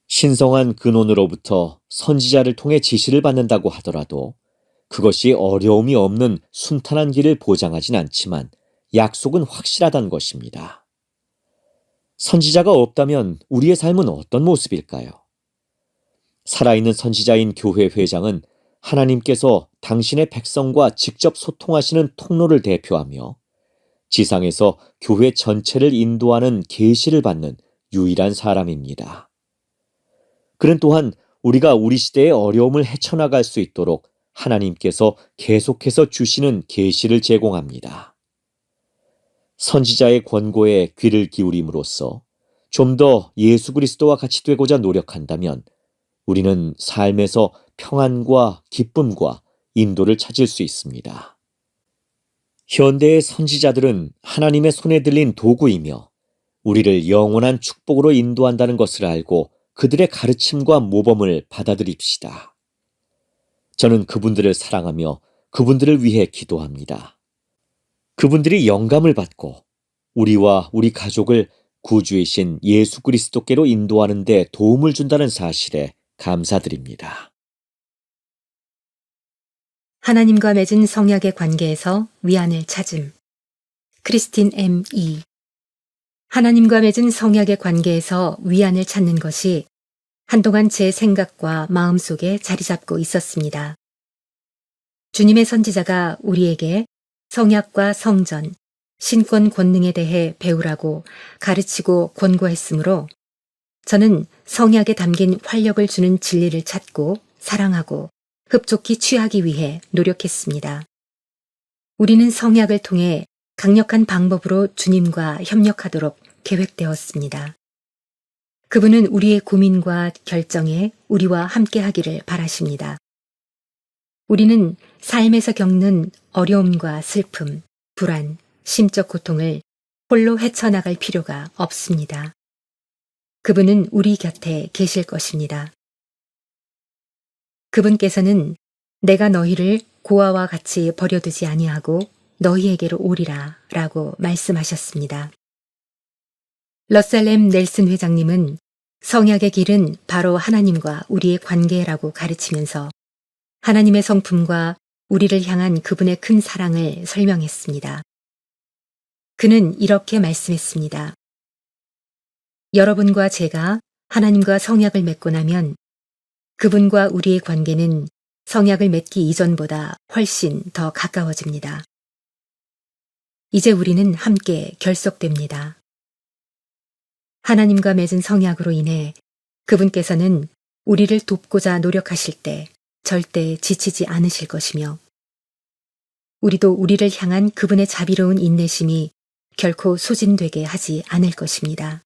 신성한 근원으로부터 선지자를 통해 지시를 받는다고 하더라도 그것이 어려움이 없는 순탄한 길을 보장하진 않지만 약속은 확실하다는 것입니다. 선지자가 없다면 우리의 삶은 어떤 모습일까요? 살아있는 선지자인 교회 회장은 하나님께서 당신의 백성과 직접 소통하시는 통로를 대표하며 지상에서 교회 전체를 인도하는 계시를 받는 유일한 사람입니다. 그는 또한 우리가 우리 시대의 어려움을 헤쳐나갈 수 있도록 하나님께서 계속해서 주시는 계시를 제공합니다. 선지자의 권고에 귀를 기울임으로써 좀 더 예수 그리스도와 같이 되고자 노력한다면 우리는 삶에서 평안과 기쁨과 인도를 찾을 수 있습니다. 현대의 선지자들은 하나님의 손에 들린 도구이며 우리를 영원한 축복으로 인도한다는 것을 알고 그들의 가르침과 모범을 받아들입시다. 저는 그분들을 사랑하며 그분들을 위해 기도합니다. 그분들이 영감을 받고 우리와 우리 가족을 구주이신 예수 그리스도께로 인도하는 데 도움을 준다는 사실에 감사드립니다. 하나님과 맺은 성약의 관계에서 위안을 찾음. 크리스틴 M.E. 하나님과 맺은 성약의 관계에서 위안을 찾는 것이 한동안 제 생각과 마음속에 자리 잡고 있었습니다. 주님의 선지자가 우리에게 성약과 성전, 신권 권능에 대해 배우라고 가르치고 권고했으므로 저는 성약에 담긴 활력을 주는 진리를 찾고 사랑하고 흡족히 취하기 위해 노력했습니다. 우리는 성약을 통해 강력한 방법으로 주님과 협력하도록 계획되었습니다. 그분은 우리의 고민과 결정에 우리와 함께하기를 바라십니다. 우리는 삶에서 겪는 어려움과 슬픔, 불안, 심적 고통을 홀로 헤쳐나갈 필요가 없습니다. 그분은 우리 곁에 계실 것입니다. 그분께서는 내가 너희를 고아와 같이 버려두지 아니하고 너희에게로 오리라 라고 말씀하셨습니다. 러셀 M. 넬슨 회장님은 성약의 길은 바로 하나님과 우리의 관계라고 가르치면서 하나님의 성품과 우리를 향한 그분의 큰 사랑을 설명했습니다. 그는 이렇게 말씀했습니다. 여러분과 제가 하나님과 성약을 맺고 나면 그분과 우리의 관계는 성약을 맺기 이전보다 훨씬 더 가까워집니다. 이제 우리는 함께 결속됩니다. 하나님과 맺은 성약으로 인해 그분께서는 우리를 돕고자 노력하실 때 절대 지치지 않으실 것이며 우리도 우리를 향한 그분의 자비로운 인내심이 결코 소진되게 하지 않을 것입니다.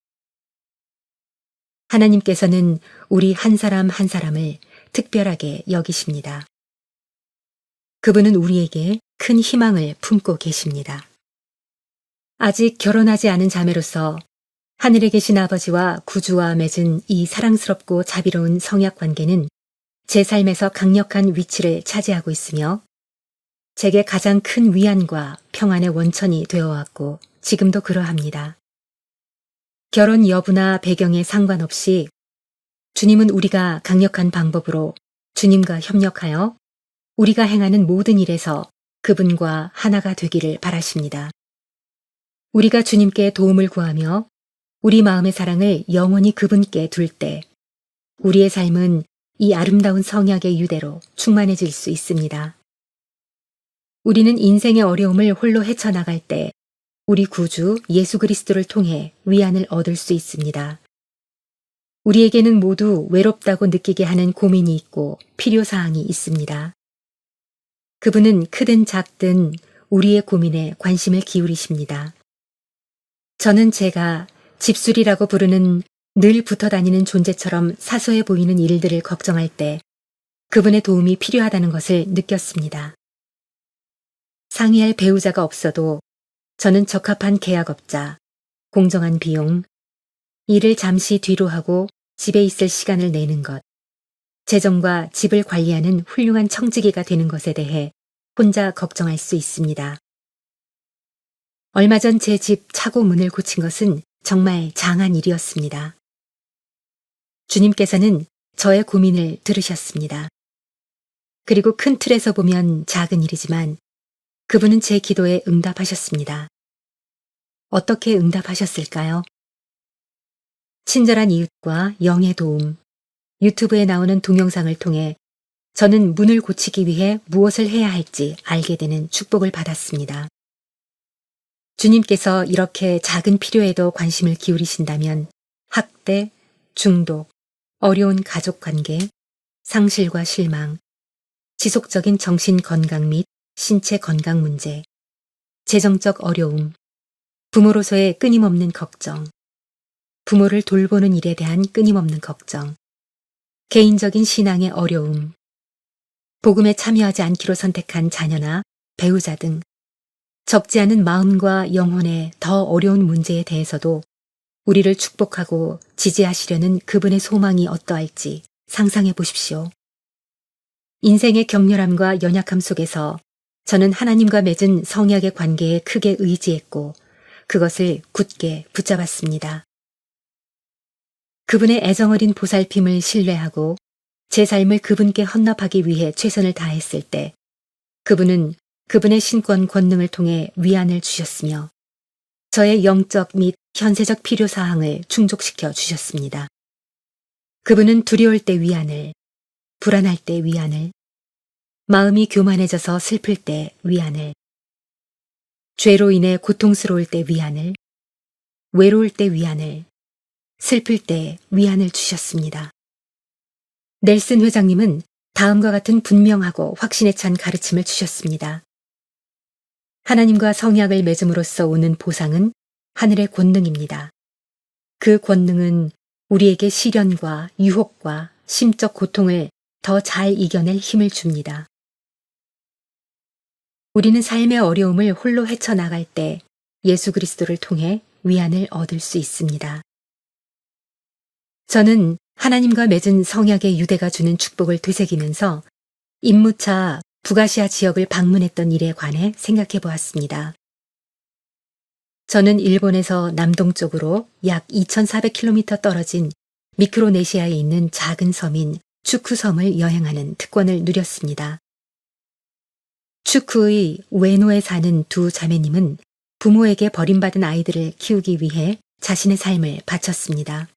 하나님께서는 우리 한 사람 한 사람을 특별하게 여기십니다. 그분은 우리에게 큰 희망을 품고 계십니다. 아직 결혼하지 않은 자매로서 하늘에 계신 아버지와 구주와 맺은 이 사랑스럽고 자비로운 성약 관계는 제 삶에서 강력한 위치를 차지하고 있으며 제게 가장 큰 위안과 평안의 원천이 되어왔고 지금도 그러합니다. 결혼 여부나 배경에 상관없이 주님은 우리가 강력한 방법으로 주님과 협력하여 우리가 행하는 모든 일에서 그분과 하나가 되기를 바라십니다. 우리가 주님께 도움을 구하며 우리 마음의 사랑을 영원히 그분께 둘 때 우리의 삶은 이 아름다운 성약의 유대로 충만해질 수 있습니다. 우리는 인생의 어려움을 홀로 헤쳐나갈 때 우리 구주 예수 그리스도를 통해 위안을 얻을 수 있습니다. 우리에게는 모두 외롭다고 느끼게 하는 고민이 있고 필요사항이 있습니다. 그분은 크든 작든 우리의 고민에 관심을 기울이십니다. 저는 제가 집술이라고 부르는 늘 붙어 다니는 존재처럼 사소해 보이는 일들을 걱정할 때 그분의 도움이 필요하다는 것을 느꼈습니다. 상의할 배우자가 없어도 저는 적합한 계약업자, 공정한 비용, 일을 잠시 뒤로 하고 집에 있을 시간을 내는 것, 재정과 집을 관리하는 훌륭한 청지기가 되는 것에 대해 혼자 걱정할 수 있습니다. 얼마 전 제 집 차고 문을 고친 것은 정말 장한 일이었습니다. 주님께서는 저의 고민을 들으셨습니다. 그리고 큰 틀에서 보면 작은 일이지만 그분은 제 기도에 응답하셨습니다. 어떻게 응답하셨을까요? 친절한 이웃과 영의 도움, 유튜브에 나오는 동영상을 통해 저는 문을 고치기 위해 무엇을 해야 할지 알게 되는 축복을 받았습니다. 주님께서 이렇게 작은 필요에도 관심을 기울이신다면 학대, 중독, 어려운 가족 관계, 상실과 실망, 지속적인 정신 건강 및 신체 건강 문제, 재정적 어려움, 부모로서의 끊임없는 걱정, 부모를 돌보는 일에 대한 끊임없는 걱정, 개인적인 신앙의 어려움, 복음에 참여하지 않기로 선택한 자녀나 배우자 등 적지 않은 마음과 영혼의 더 어려운 문제에 대해서도 우리를 축복하고 지지하시려는 그분의 소망이 어떠할지 상상해 보십시오. 인생의 격렬함과 연약함 속에서 저는 하나님과 맺은 성약의 관계에 크게 의지했고 그것을 굳게 붙잡았습니다. 그분의 애정어린 보살핌을 신뢰하고 제 삶을 그분께 헌납하기 위해 최선을 다했을 때 그분은 그분의 신권 권능을 통해 위안을 주셨으며 저의 영적 및 현세적 필요사항을 충족시켜 주셨습니다. 그분은 두려울 때 위안을, 불안할 때 위안을, 마음이 교만해져서 슬플 때 위안을, 죄로 인해 고통스러울 때 위안을, 외로울 때 위안을, 슬플 때 위안을 주셨습니다. 넬슨 회장님은 다음과 같은 분명하고 확신에 찬 가르침을 주셨습니다. 하나님과 성약을 맺음으로써 오는 보상은 하늘의 권능입니다. 그 권능은 우리에게 시련과 유혹과 심적 고통을 더 잘 이겨낼 힘을 줍니다. 우리는 삶의 어려움을 홀로 헤쳐나갈 때 예수 그리스도를 통해 위안을 얻을 수 있습니다. 저는 하나님과 맺은 성약의 유대가 주는 축복을 되새기면서 임무차 북아시아 지역을 방문했던 일에 관해 생각해 보았습니다. 저는 일본에서 남동쪽으로 약 2,400km 떨어진 미크로네시아에 있는 작은 섬인 추크섬을 여행하는 특권을 누렸습니다. 추크의 우에노에 사는 두 자매님은 부모에게 버림받은 아이들을 키우기 위해 자신의 삶을 바쳤습니다.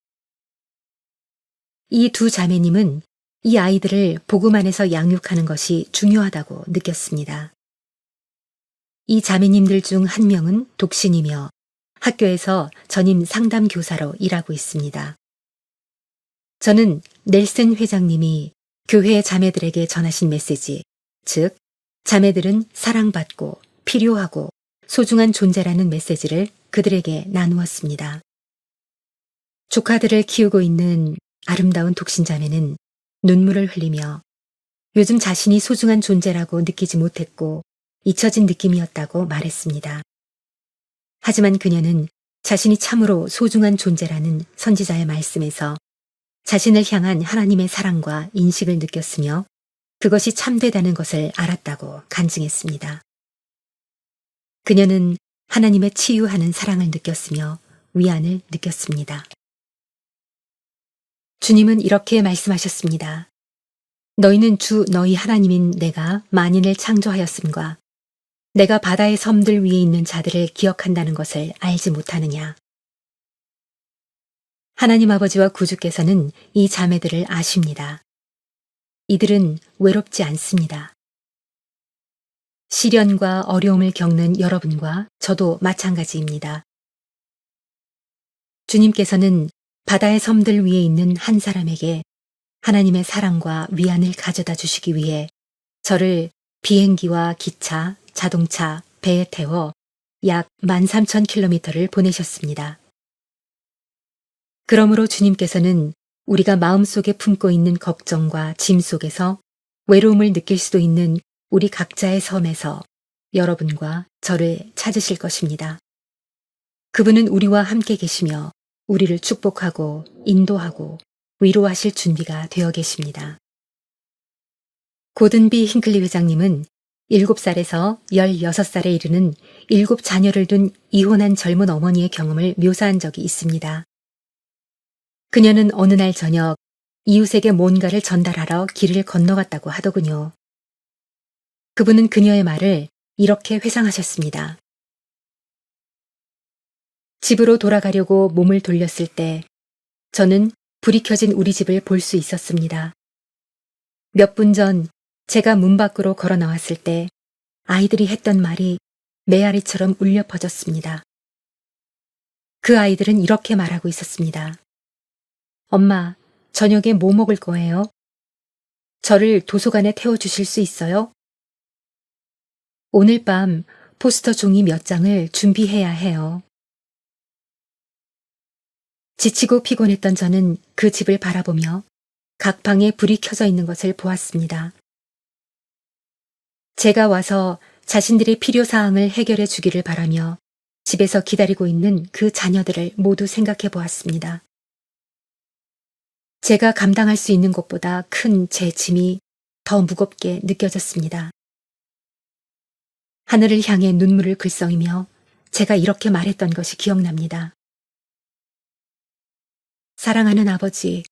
이 두 자매님은 이 아이들을 복음 안에서 양육하는 것이 중요하다고 느꼈습니다. 이 자매님들 중 한 명은 독신이며 학교에서 전임 상담 교사로 일하고 있습니다. 저는 넬슨 회장님이 교회 자매들에게 전하신 메시지, 즉 자매들은 사랑받고 필요하고 소중한 존재라는 메시지를 그들에게 나누었습니다. 조카들을 키우고 있는 아름다운 독신자매는 눈물을 흘리며 요즘 자신이 소중한 존재라고 느끼지 못했고 잊혀진 느낌이었다고 말했습니다. 하지만 그녀는 자신이 참으로 소중한 존재라는 선지자의 말씀에서 자신을 향한 하나님의 사랑과 인식을 느꼈으며 그것이 참되다는 것을 알았다고 간증했습니다. 그녀는 하나님의 치유하는 사랑을 느꼈으며 위안을 느꼈습니다. 주님은 이렇게 말씀하셨습니다. 너희는 주 너희 하나님인 내가 만인을 창조하였음과 내가 바다의 섬들 위에 있는 자들을 기억한다는 것을 알지 못하느냐. 하나님 아버지와 구주께서는 이 자매들을 아십니다. 이들은 외롭지 않습니다. 시련과 어려움을 겪는 여러분과 저도 마찬가지입니다. 주님께서는 바다의 섬들 위에 있는 한 사람에게 하나님의 사랑과 위안을 가져다 주시기 위해 저를 비행기와 기차, 자동차, 배에 태워 약 13,000km를 보내셨습니다. 그러므로 주님께서는 우리가 마음속에 품고 있는 걱정과 짐 속에서 외로움을 느낄 수도 있는 우리 각자의 섬에서 여러분과 저를 찾으실 것입니다. 그분은 우리와 함께 계시며 우리를 축복하고 인도하고 위로하실 준비가 되어 계십니다. 고든비 힌클리 회장님은 7살에서 16살에 이르는 7자녀를 둔 이혼한 젊은 어머니의 경험을 묘사한 적이 있습니다. 그녀는 어느 날 저녁 이웃에게 뭔가를 전달하러 길을 건너갔다고 하더군요. 그분은 그녀의 말을 이렇게 회상하셨습니다. 집으로 돌아가려고 몸을 돌렸을 때 저는 불이 켜진 우리 집을 볼 수 있었습니다. 몇 분 전 제가 문 밖으로 걸어 나왔을 때 아이들이 했던 말이 메아리처럼 울려 퍼졌습니다. 그 아이들은 이렇게 말하고 있었습니다. 엄마, 저녁에 뭐 먹을 거예요? 저를 도서관에 태워주실 수 있어요? 오늘 밤 포스터 종이 몇 장을 준비해야 해요. 지치고 피곤했던 저는 그 집을 바라보며 각 방에 불이 켜져 있는 것을 보았습니다. 제가 와서 자신들의 필요사항을 해결해 주기를 바라며 집에서 기다리고 있는 그 자녀들을 모두 생각해 보았습니다. 제가 감당할 수 있는 것보다 큰 제 짐이 더 무겁게 느껴졌습니다. 하늘을 향해 눈물을 글썽이며 제가 이렇게 말했던 것이 기억납니다. 사랑하는 아버지,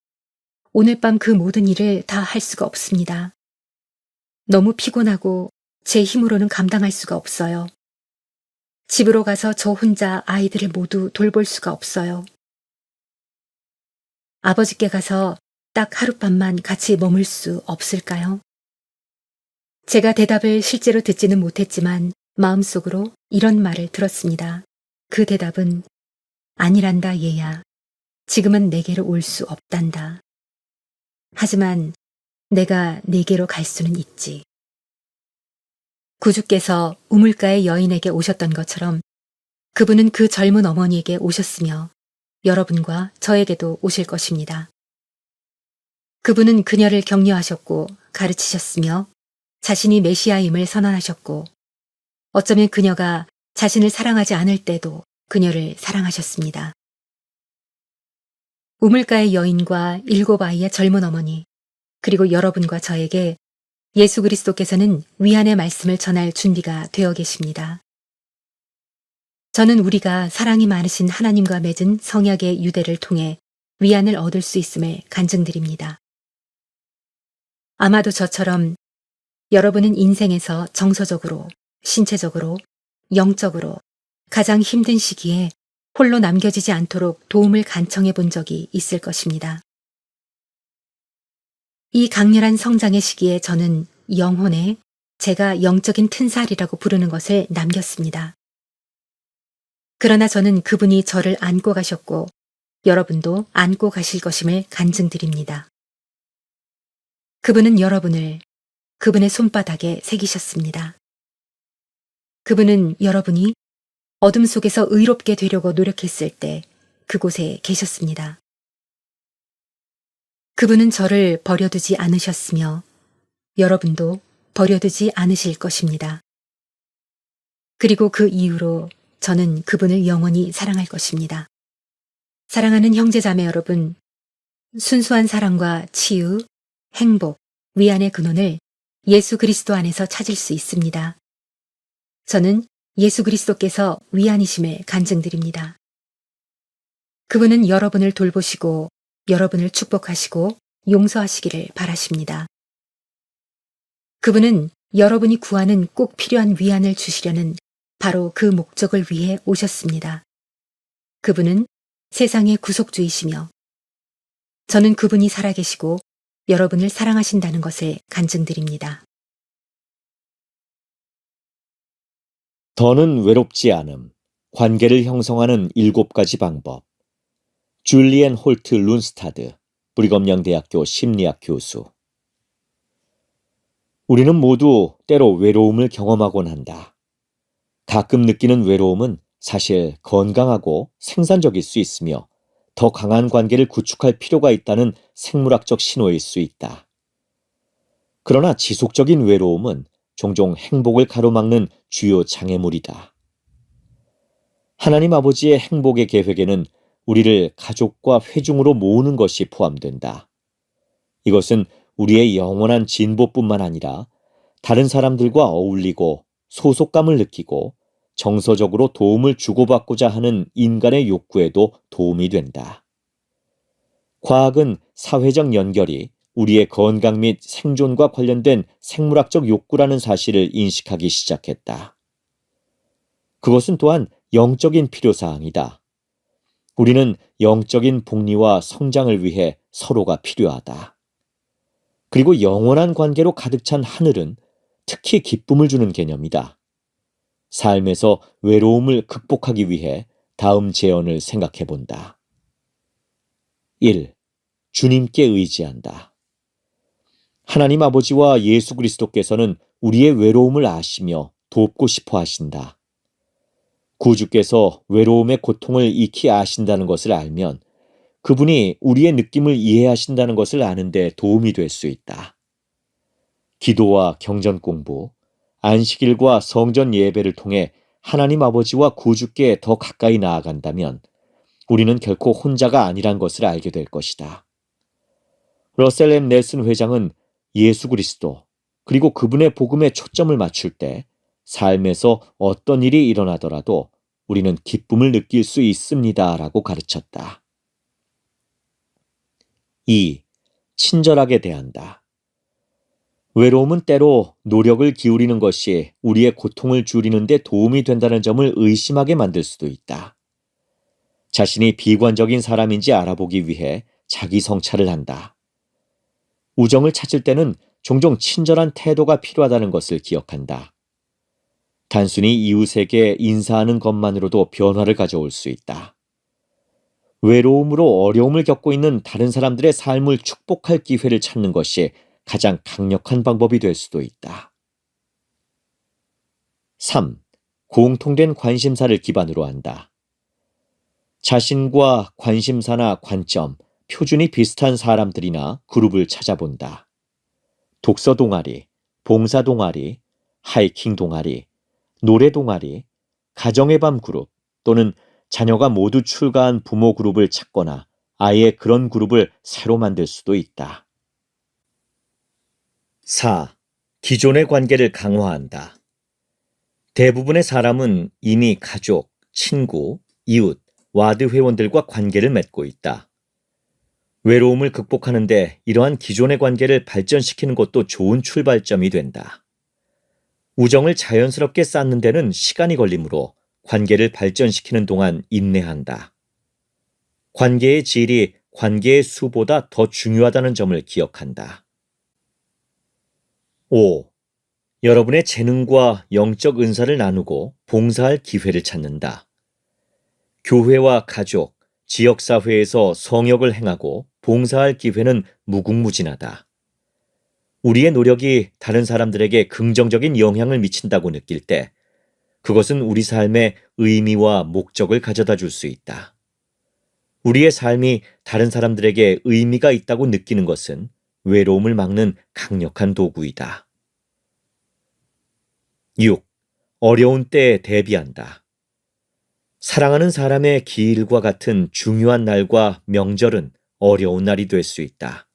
오늘 밤 그 모든 일을 다 할 수가 없습니다. 너무 피곤하고 제 힘으로는 감당할 수가 없어요. 집으로 가서 저 혼자 아이들을 모두 돌볼 수가 없어요. 아버지께 가서 딱 하룻밤만 같이 머물 수 없을까요? 제가 대답을 실제로 듣지는 못했지만 마음속으로 이런 말을 들었습니다. 그 대답은 아니란다 얘야. 지금은 내게로 올 수 없단다. 하지만 내가 내게로 갈 수는 있지. 구주께서 우물가의 여인에게 오셨던 것처럼 그분은 그 젊은 어머니에게 오셨으며 여러분과 저에게도 오실 것입니다. 그분은 그녀를 격려하셨고 가르치셨으며 자신이 메시아임을 선언하셨고 어쩌면 그녀가 자신을 사랑하지 않을 때도 그녀를 사랑하셨습니다. 우물가의 여인과 7아이의 젊은 어머니 그리고 여러분과 저에게 예수 그리스도께서는 위안의 말씀을 전할 준비가 되어 계십니다. 저는 우리가 사랑이 많으신 하나님과 맺은 성약의 유대를 통해 위안을 얻을 수 있음을 간증드립니다. 아마도 저처럼 여러분은 인생에서 정서적으로, 신체적으로, 영적으로 가장 힘든 시기에 홀로 남겨지지 않도록 도움을 간청해 본 적이 있을 것입니다. 이 강렬한 성장의 시기에 저는 영혼에 제가 영적인 튼살이라고 부르는 것을 남겼습니다. 그러나 저는 그분이 저를 안고 가셨고 여러분도 안고 가실 것임을 간증드립니다. 그분은 여러분을 그분의 손바닥에 새기셨습니다. 그분은 여러분이 어둠 속에서 의롭게 되려고 노력했을 때 그곳에 계셨습니다. 그분은 저를 버려두지 않으셨으며 여러분도 버려두지 않으실 것입니다. 그리고 그 이후로 저는 그분을 영원히 사랑할 것입니다. 사랑하는 형제자매 여러분, 순수한 사랑과 치유, 행복, 위안의 근원을 예수 그리스도 안에서 찾을 수 있습니다. 저는 예수 그리스도께서 위안이심을 간증드립니다. 그분은 여러분을 돌보시고 여러분을 축복하시고 용서하시기를 바라십니다. 그분은 여러분이 구하는 꼭 필요한 위안을 주시려는 바로 그 목적을 위해 오셨습니다. 그분은 세상의 구속주이시며 저는 그분이 살아계시고 여러분을 사랑하신다는 것을 간증드립니다. 더는 외롭지 않음. 관계를 형성하는 7가지 방법. 줄리엔 홀트 룬스타드, 브리검영 대학교 심리학 교수. 우리는 모두 때로 외로움을 경험하곤 한다. 가끔 느끼는 외로움은 사실 건강하고 생산적일 수 있으며 더 강한 관계를 구축할 필요가 있다는 생물학적 신호일 수 있다. 그러나 지속적인 외로움은 종종 행복을 가로막는 주요 장애물이다. 하나님 아버지의 행복의 계획에는 우리를 가족과 회중으로 모으는 것이 포함된다. 이것은 우리의 영원한 진보뿐만 아니라 다른 사람들과 어울리고 소속감을 느끼고 정서적으로 도움을 주고받고자 하는 인간의 욕구에도 도움이 된다. 과학은 사회적 연결이 우리의 건강 및 생존과 관련된 생물학적 욕구라는 사실을 인식하기 시작했다. 그것은 또한 영적인 필요사항이다. 우리는 영적인 복리와 성장을 위해 서로가 필요하다. 그리고 영원한 관계로 가득 찬 하늘은 특히 기쁨을 주는 개념이다. 삶에서 외로움을 극복하기 위해 다음 제언을 생각해 본다. 1. 주님께 의지한다. 하나님 아버지와 예수 그리스도께서는 우리의 외로움을 아시며 돕고 싶어 하신다. 구주께서 외로움의 고통을 익히 아신다는 것을 알면 그분이 우리의 느낌을 이해하신다는 것을 아는 데 도움이 될 수 있다. 기도와 경전 공부, 안식일과 성전 예배를 통해 하나님 아버지와 구주께 더 가까이 나아간다면 우리는 결코 혼자가 아니란 것을 알게 될 것이다. 러셀 M. 넬슨 회장은 예수 그리스도 그리고 그분의 복음에 초점을 맞출 때 삶에서 어떤 일이 일어나더라도 우리는 기쁨을 느낄 수 있습니다 라고 가르쳤다. 2. 친절하게 대한다. 외로움은 때로 노력을 기울이는 것이 우리의 고통을 줄이는 데 도움이 된다는 점을 의심하게 만들 수도 있다. 자신이 비관적인 사람인지 알아보기 위해 자기 성찰을 한다. 우정을 찾을 때는 종종 친절한 태도가 필요하다는 것을 기억한다. 단순히 이웃에게 인사하는 것만으로도 변화를 가져올 수 있다. 외로움으로 어려움을 겪고 있는 다른 사람들의 삶을 축복할 기회를 찾는 것이 가장 강력한 방법이 될 수도 있다. 3. 공통된 관심사를 기반으로 한다. 자신과 관심사나 관점, 표준이 비슷한 사람들이나 그룹을 찾아본다. 독서 동아리, 봉사 동아리, 하이킹 동아리, 노래 동아리, 가정의 밤 그룹 또는 자녀가 모두 출가한 부모 그룹을 찾거나 아예 그런 그룹을 새로 만들 수도 있다. 4. 기존의 관계를 강화한다. 대부분의 사람은 이미 가족, 친구, 이웃, 와드 회원들과 관계를 맺고 있다. 외로움을 극복하는데 이러한 기존의 관계를 발전시키는 것도 좋은 출발점이 된다. 우정을 자연스럽게 쌓는 데는 시간이 걸리므로 관계를 발전시키는 동안 인내한다. 관계의 질이 관계의 수보다 더 중요하다는 점을 기억한다. 5. 여러분의 재능과 영적 은사를 나누고 봉사할 기회를 찾는다. 교회와 가족, 지역사회에서 성역을 행하고 봉사할 기회는 무궁무진하다. 우리의 노력이 다른 사람들에게 긍정적인 영향을 미친다고 느낄 때 그것은 우리 삶에 의미와 목적을 가져다 줄 수 있다. 우리의 삶이 다른 사람들에게 의미가 있다고 느끼는 것은 외로움을 막는 강력한 도구이다. 6. 어려운 때에 대비한다. 사랑하는 사람의 기일과 같은 중요한 날과 명절은 어려운 날이 될 수 있다.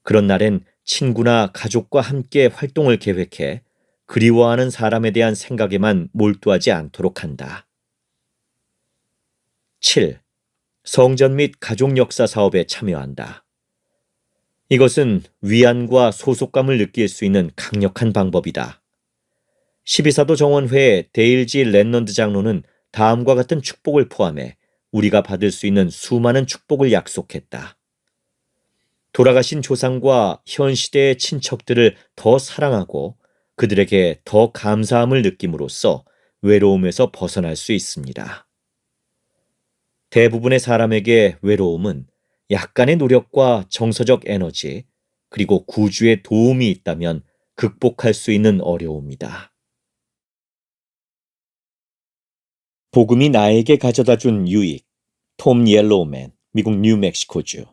그런 날엔 친구나 가족과 함께 활동을 계획해 그리워하는 사람에 대한 생각에만 몰두하지 않도록 한다. 7. 성전 및 가족 역사 사업에 참여한다. 이것은 위안과 소속감을 느낄 수 있는 강력한 방법이다. 12사도 정원회 데일지 랜넌드 장로는 다음과 같은 축복을 포함해 우리가 받을 수 있는 수많은 축복을 약속했다. 돌아가신 조상과 현 시대의 친척들을 더 사랑하고 그들에게 더 감사함을 느낌으로써 외로움에서 벗어날 수 있습니다. 대부분의 사람에게 외로움은 약간의 노력과 정서적 에너지, 그리고 구주의 도움이 있다면 극복할 수 있는 어려움이다. 복음이 나에게 가져다 준 유익. 톰 옐로우맨, 미국 뉴멕시코주.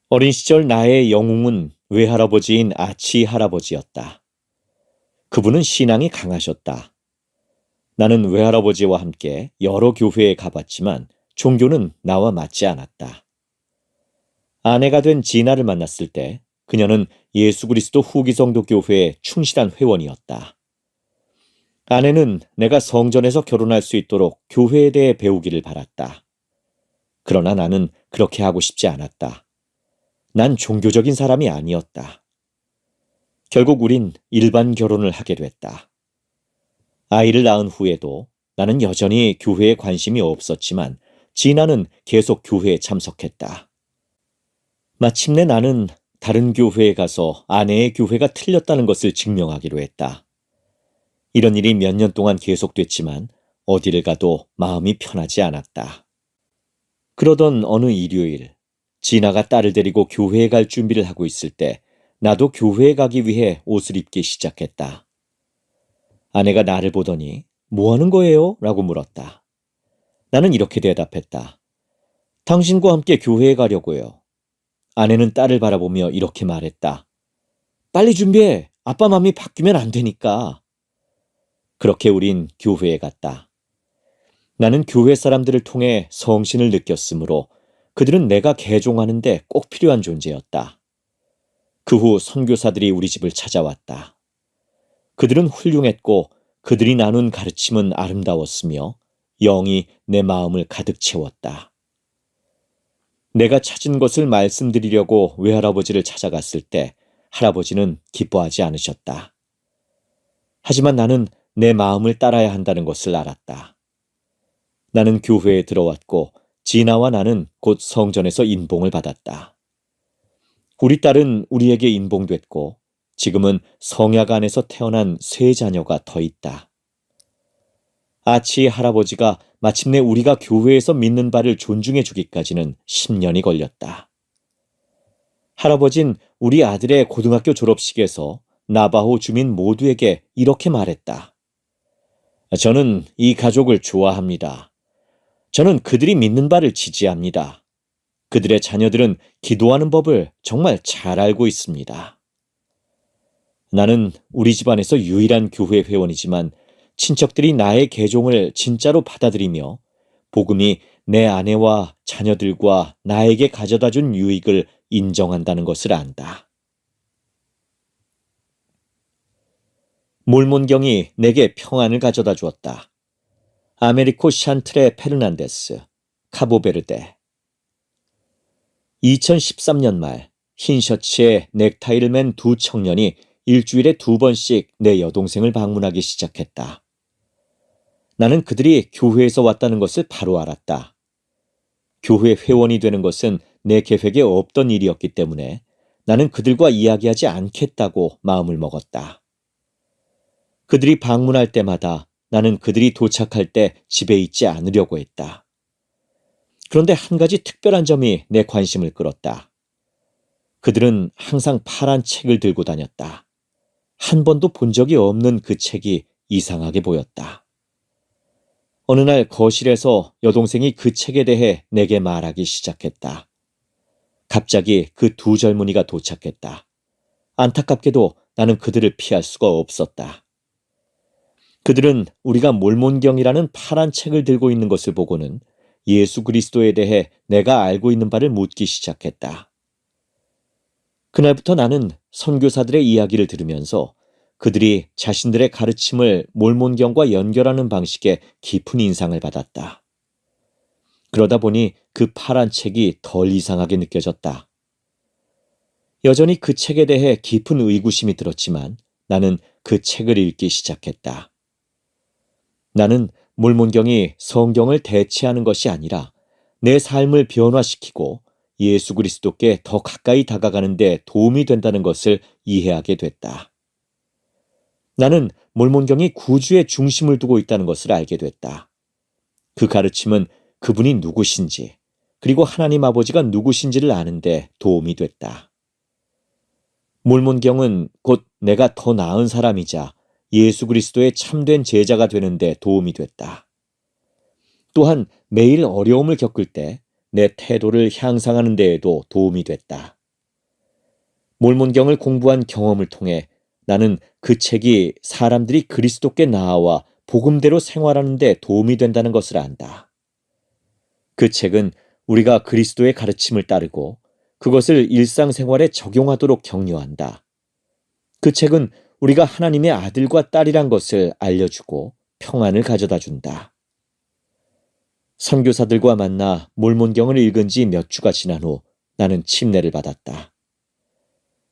어린 시절 나의 영웅은 외할아버지인 아치 할아버지였다. 그분은 신앙이 강하셨다. 나는 외할아버지와 함께 여러 교회에 가봤지만 종교는 나와 맞지 않았다. 아내가 된 지나를 만났을 때 그녀는 예수 그리스도 후기성도 교회의 충실한 회원이었다. 아내는 내가 성전에서 결혼할 수 있도록 교회에 대해 배우기를 바랐다. 그러나 나는 그렇게 하고 싶지 않았다. 난 종교적인 사람이 아니었다. 결국 우린 일반 결혼을 하게 됐다. 아이를 낳은 후에도 나는 여전히 교회에 관심이 없었지만 지나는 계속 교회에 참석했다. 마침내 나는 다른 교회에 가서 아내의 교회가 틀렸다는 것을 증명하기로 했다. 이런 일이 몇 년 동안 계속됐지만 어디를 가도 마음이 편하지 않았다. 그러던 어느 일요일, 지나가 딸을 데리고 교회에 갈 준비를 하고 있을 때 나도 교회에 가기 위해 옷을 입기 시작했다. 아내가 나를 보더니 "뭐 하는 거예요?" 라고 물었다. 나는 이렇게 대답했다. "당신과 함께 교회에 가려고요." 아내는 딸을 바라보며 이렇게 말했다. "빨리 준비해. 아빠 맘이 바뀌면 안 되니까." 그렇게 우린 교회에 갔다. 나는 교회 사람들을 통해 성신을 느꼈으므로 그들은 내가 개종하는데 꼭 필요한 존재였다. 그 후 선교사들이 우리 집을 찾아왔다. 그들은 훌륭했고 그들이 나눈 가르침은 아름다웠으며 영이 내 마음을 가득 채웠다. 내가 찾은 것을 말씀드리려고 외할아버지를 찾아갔을 때 할아버지는 기뻐하지 않으셨다. 하지만 나는 내 마음을 따라야 한다는 것을 알았다. 나는 교회에 들어왔고 지나와 나는 곧 성전에서 인봉을 받았다. 우리 딸은 우리에게 인봉됐고 지금은 성약 안에서 태어난 세 자녀가 더 있다. 아치 할아버지가 마침내 우리가 교회에서 믿는 바를 존중해 주기까지는 10년이 걸렸다. 할아버진 우리 아들의 고등학교 졸업식에서 나바호 주민 모두에게 이렇게 말했다. "저는 이 가족을 좋아합니다. 저는 그들이 믿는 바를 지지합니다. 그들의 자녀들은 기도하는 법을 정말 잘 알고 있습니다." 나는 우리 집안에서 유일한 교회 회원이지만 친척들이 나의 개종을 진짜로 받아들이며 복음이 내 아내와 자녀들과 나에게 가져다 준 유익을 인정한다는 것을 안다. 몰몬경이 내게 평안을 가져다 주었다. 아메리코 샨트레 페르난데스, 카보베르데. 2013년 말 흰 셔츠에 넥타이를 맨 두 청년이 일주일에 2번씩 내 여동생을 방문하기 시작했다. 나는 그들이 교회에서 왔다는 것을 바로 알았다. 교회 회원이 되는 것은 내 계획에 없던 일이었기 때문에 나는 그들과 이야기하지 않겠다고 마음을 먹었다. 그들이 방문할 때마다 나는 그들이 도착할 때 집에 있지 않으려고 했다. 그런데 한 가지 특별한 점이 내 관심을 끌었다. 그들은 항상 파란 책을 들고 다녔다. 한 번도 본 적이 없는 그 책이 이상하게 보였다. 어느 날 거실에서 여동생이 그 책에 대해 내게 말하기 시작했다. 갑자기 그 두 젊은이가 도착했다. 안타깝게도 나는 그들을 피할 수가 없었다. 그들은 우리가 몰몬경이라는 파란 책을 들고 있는 것을 보고는 예수 그리스도에 대해 내가 알고 있는 바를 묻기 시작했다. 그날부터 나는 선교사들의 이야기를 들으면서 그들이 자신들의 가르침을 몰몬경과 연결하는 방식에 깊은 인상을 받았다. 그러다 보니 그 파란 책이 덜 이상하게 느껴졌다. 여전히 그 책에 대해 깊은 의구심이 들었지만 나는 그 책을 읽기 시작했다. 나는 몰몬경이 성경을 대체하는 것이 아니라 내 삶을 변화시키고 예수 그리스도께 더 가까이 다가가는 데 도움이 된다는 것을 이해하게 됐다. 나는 몰몬경이 구주의 중심을 두고 있다는 것을 알게 됐다. 그 가르침은 그분이 누구신지, 그리고 하나님 아버지가 누구신지를 아는 데 도움이 됐다. 몰몬경은 곧 내가 더 나은 사람이자 예수 그리스도의 참된 제자가 되는 데 도움이 됐다. 또한 매일 어려움을 겪을 때 내 태도를 향상하는 데에도 도움이 됐다. 몰몬경을 공부한 경험을 통해 나는 그 책이 사람들이 그리스도께 나아와 복음대로 생활하는 데 도움이 된다는 것을 안다. 그 책은 우리가 그리스도의 가르침을 따르고 그것을 일상생활에 적용하도록 격려한다. 그 책은 우리가 하나님의 아들과 딸이란 것을 알려주고 평안을 가져다 준다. 선교사들과 만나 몰몬경을 읽은 지 몇 주가 지난 후 나는 침례를 받았다.